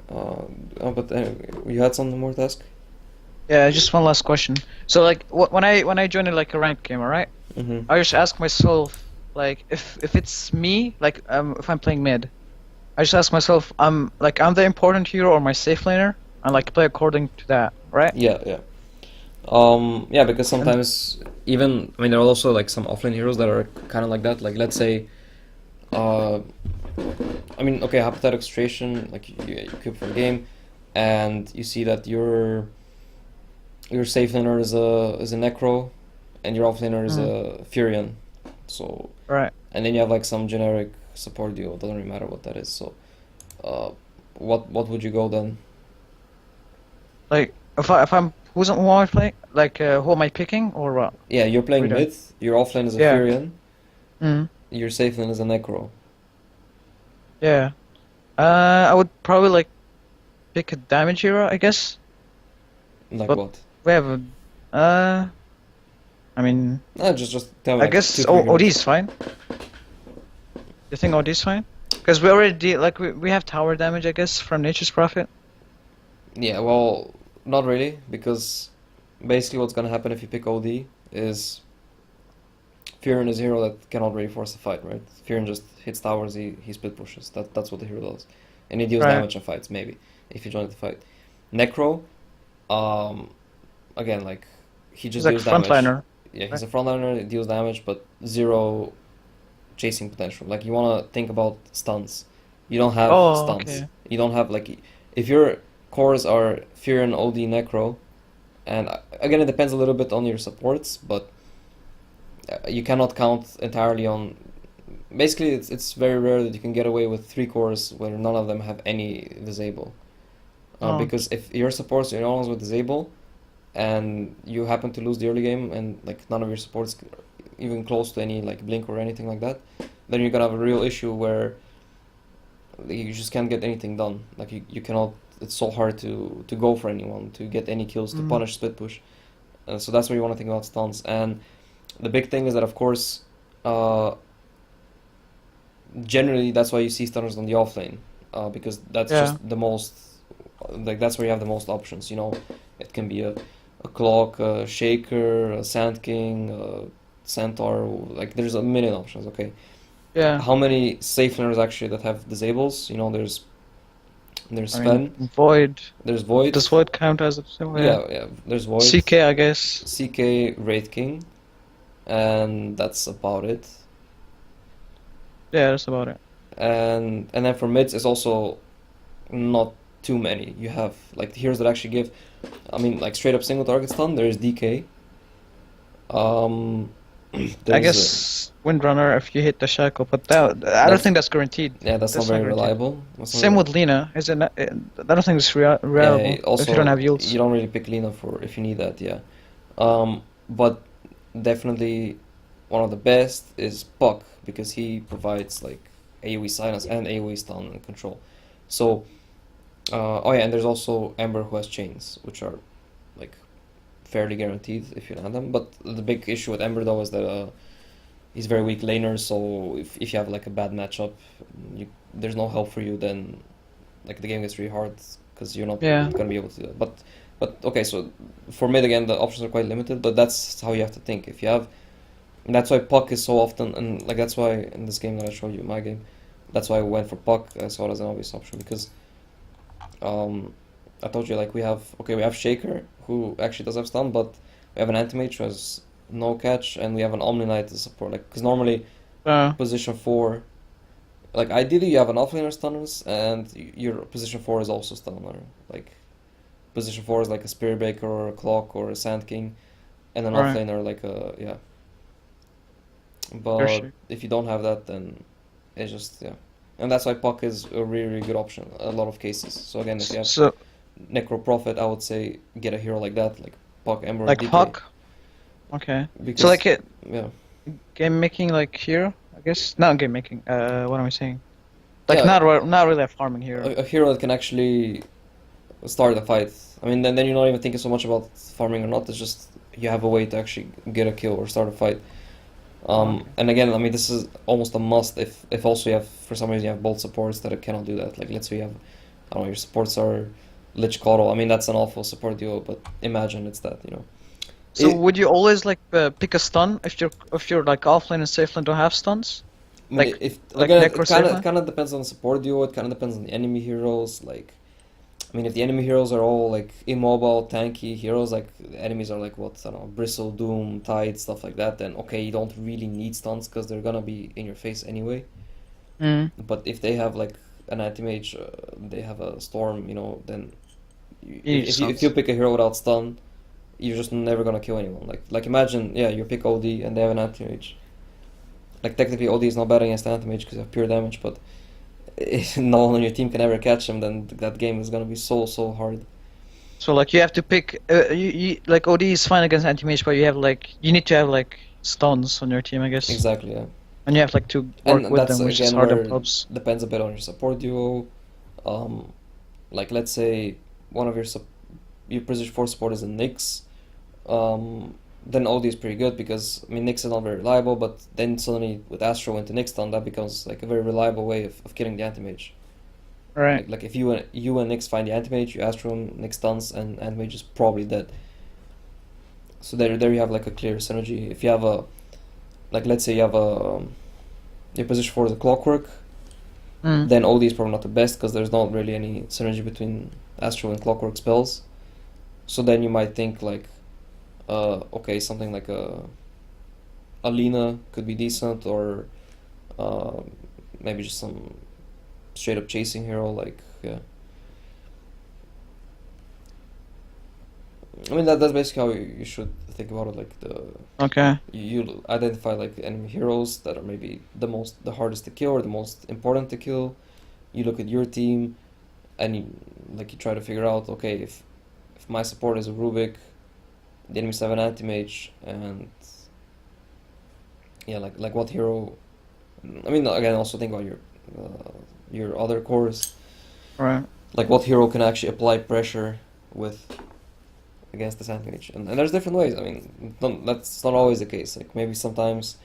But anyway, you had something more to ask? Yeah, just one last question. So, like, when I join like a ranked game, alright? Mm-hmm. I just ask myself, like, if it's me, like, if I'm playing mid, I just ask myself, I'm the important hero or my safe laner, and like play according to that, right? Yeah, yeah. Yeah, because sometimes even there are also like some offlane heroes that are kind of like that. Like let's say, okay, hypothetical situation, like you queue for a game, and you see that your safe laner is a Necro, and your offlaner is a Furion. So Right. and then you have like some generic support duo. It doesn't really matter what that is. So, what would you go then? Like, if I'm who am I playing? Like, who am I picking or what? Yeah, you're playing We don't- mid. Your offlane is a Yeah. Furion. Mm. Your safe lane is a Necro. Yeah. I would probably like pick a damage hero, I guess. Like But- what? We have a, I mean, No, just tell me. I Like, guess 2-3 heroes. OD is fine. You think OD is fine? Because we already we have tower damage, I guess, from Nature's Prophet. Yeah, well, not really, because basically what's gonna happen if you pick OD is Furion is a hero that cannot really force a fight, right? Furion just hits towers, he split pushes. That's what the hero does, and he deals Right. damage in fights maybe if you join the fight. Necro, again like he just He's like deals damage. frontliner. Yeah, he's a frontliner, he deals damage, but zero chasing potential. Like you wanna think about stuns. You don't have Oh, stuns. okay. You don't have like if your cores are Furion, OD, Necro, and again it depends a little bit on your supports, but you cannot count entirely on. Basically, it's very rare that you can get away with 3 cores where none of them have any disable. Oh. Because if your supports are all with disable, and you happen to lose the early game, and like none of your supports even close to any like blink or anything like that, then you're gonna have a real issue where you just can't get anything done. Like you cannot. It's so hard to go for anyone, to get any kills, to punish split push. So that's where you want to think about stuns. And the big thing is that, of course, uh, generally that's why you see stunners on the offlane, because that's Yeah. just the most, like that's where you have the most options. You know, it can be a clock, a shaker, a sand king, a centaur. Like there's a million options. Okay, Yeah. how many safe laners actually that have disables? You know, there's I Sven, mean, Void. there's Void. Does Void count as a symbol? Yeah. Yeah, there's Void, CK, I guess. CK, Wraith King, and that's about it. Yeah, that's about it. And then for mids, it's also not too many. You have like the heroes that actually give, I mean, like straight up single target stun. There's DK. I There's guess Windrunner if you hit the shackle, but I don't That's- think that's guaranteed. yeah, that's not That's not very guaranteed. reliable. That's not Same very- with Lena, is it? Not, I don't think it's reliable also if you don't have yields. you don't really pick Lina for if you need that. Yeah, but definitely one of the best is Puck because he provides like AoE silence and AoE stun and control. So, oh yeah, and there's also Ember who has chains, which are like fairly guaranteed if you land them. But the big issue with Ember though is that he's very weak laner. So if you have like a bad matchup, there's no help for you. Then like the game gets really hard because you're not Yeah. gonna be able to do that. But okay, so for mid again, the options are quite limited. But that's how you have to think. If you have, and that's why Puck is so often, and like that's why in this game that I showed you, my game, that's why I went for Puck. I saw it as an obvious option because, I told you like we have Shaker who actually does have stun, but we have an Anti-Mage who has no catch, and we have an Omni Knight to support. Like because normally position 4, like ideally you have an offlaner stunners, and your position 4 is also stunner. Like position 4 is like a Spirit Breaker or a Clock or a Sand King, and an Right. offlaner like a yeah. But For sure. if you don't have that, then it's just yeah, and that's why Puck is a really really good option in a lot of cases. So again, if you have So Necro Prophet, I would say get a hero like that, like Puck, Ember, or like DK, Puck. Okay. because So like it yeah. game making like hero, I guess. Not game making. What am I saying? Like Yeah. not really a farming hero. A hero that can actually start a fight. I mean, then you're not even thinking so much about farming or not. It's just you have a way to actually get a kill or start a fight. Okay. And again, I mean, this is almost a must if also you have, for some reason, you have both supports that cannot do that. Like, let's say you have, I don't know, your supports are Lich Coddle. I mean, that's an awful support duo, but imagine it's that, you know. So It- would you always like pick a stun if you're like offlane and safe lane don't have stuns? I mean, Like- if like again, Necro it kind Sigma? of depends on the support duo. It kind of depends on the enemy heroes. Like, I mean, if the enemy heroes are all like immobile, tanky heroes, like the enemies are like what I don't know, Bristle, Doom, Tide, stuff like that. Then okay, you don't really need stuns because they're gonna be in your face anyway. Mm. But if they have like an anti-mage, they have a storm, you know, then need if stuns. you pick a hero without stun, you're just never gonna kill anyone. Like imagine, yeah, you pick OD and they have an anti-mage. Like technically OD is not bad against anti-mage because you have pure damage, but if no one on your team can ever catch him, then that game is gonna be so hard. So like you have to pick. You like OD is fine against anti-mage, but you need to have like stuns on your team, I guess. Exactly, yeah. And you have like to work And with that's them, which is again hard where in pubs. depends a bit on your support duo. Like let's say one of your position 4 support is a Nyx. Then OD is pretty good because I mean Nyx is not very reliable, but then suddenly with Astro into Nyx stun, that becomes like a very reliable way of killing the anti-mage. Right. Like if you and Nyx find the anti-mage, you Astro him, Nyx stuns, and anti-mage is probably dead. So there you have like a clear synergy. If you have a, like let's say you have a, your position 4 is a Clockwork, Mm. then OD is probably not the best because there's not really any synergy between Astro and Clockwork spells. So then you might think like, okay, something like a Alina could be decent, or maybe just some straight up chasing hero, like yeah. I mean that's basically how you should think about it. Like Okay. you identify like enemy heroes that are maybe the hardest to kill or the most important to kill. You look at your team, and you try to figure out, okay, if my support is a Rubik, the enemies have an anti-mage, and yeah, like what hero. I mean, again, also think about your other cores. Right. Like what hero can actually apply pressure with against this anti-mage. And there's different ways. I mean, that's not always the case. Like maybe sometimes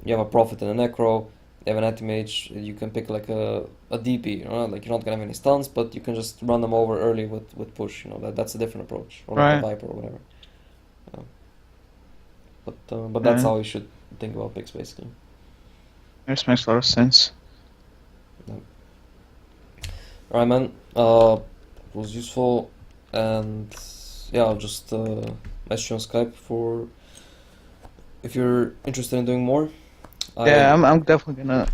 you have a prophet and a necro. You have an anti-mage. You can pick like a DP. You know, like you're not gonna have any stuns, but you can just run them over early with push. You know, that's a different approach, or like a Viper or whatever. Yeah. But that's how you should think about picks basically. This makes a lot of sense. Alright, man. It was useful, and yeah, I'll just message you on Skype for if you're interested in doing more. Yeah, I'm definitely gonna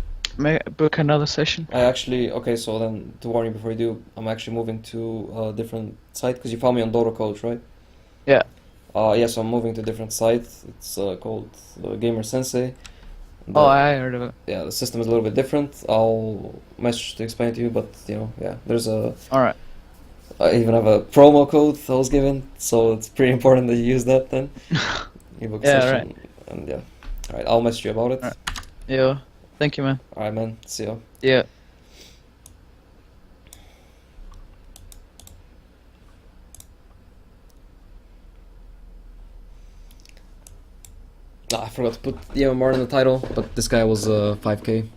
book another session. I actually so then to warn you before you do, I'm actually moving to a different site because you found me on Dota Coach, right? Yeah. Yeah, so I'm moving to a different site. It's called Gamer Sensei. Oh, I heard of it. Yeah, the system is a little bit different. I'll message to explain to you, but you know, yeah, there's a. Alright. I even have a promo code I was given, so it's pretty important that you use that then. You book a Yeah, session, right. and yeah. Alright, I'll message you about it. Alright. Yeah. Thank you, man. Alright, man. See ya. Yeah. I forgot to put the MMR in the title, but this guy was 5k.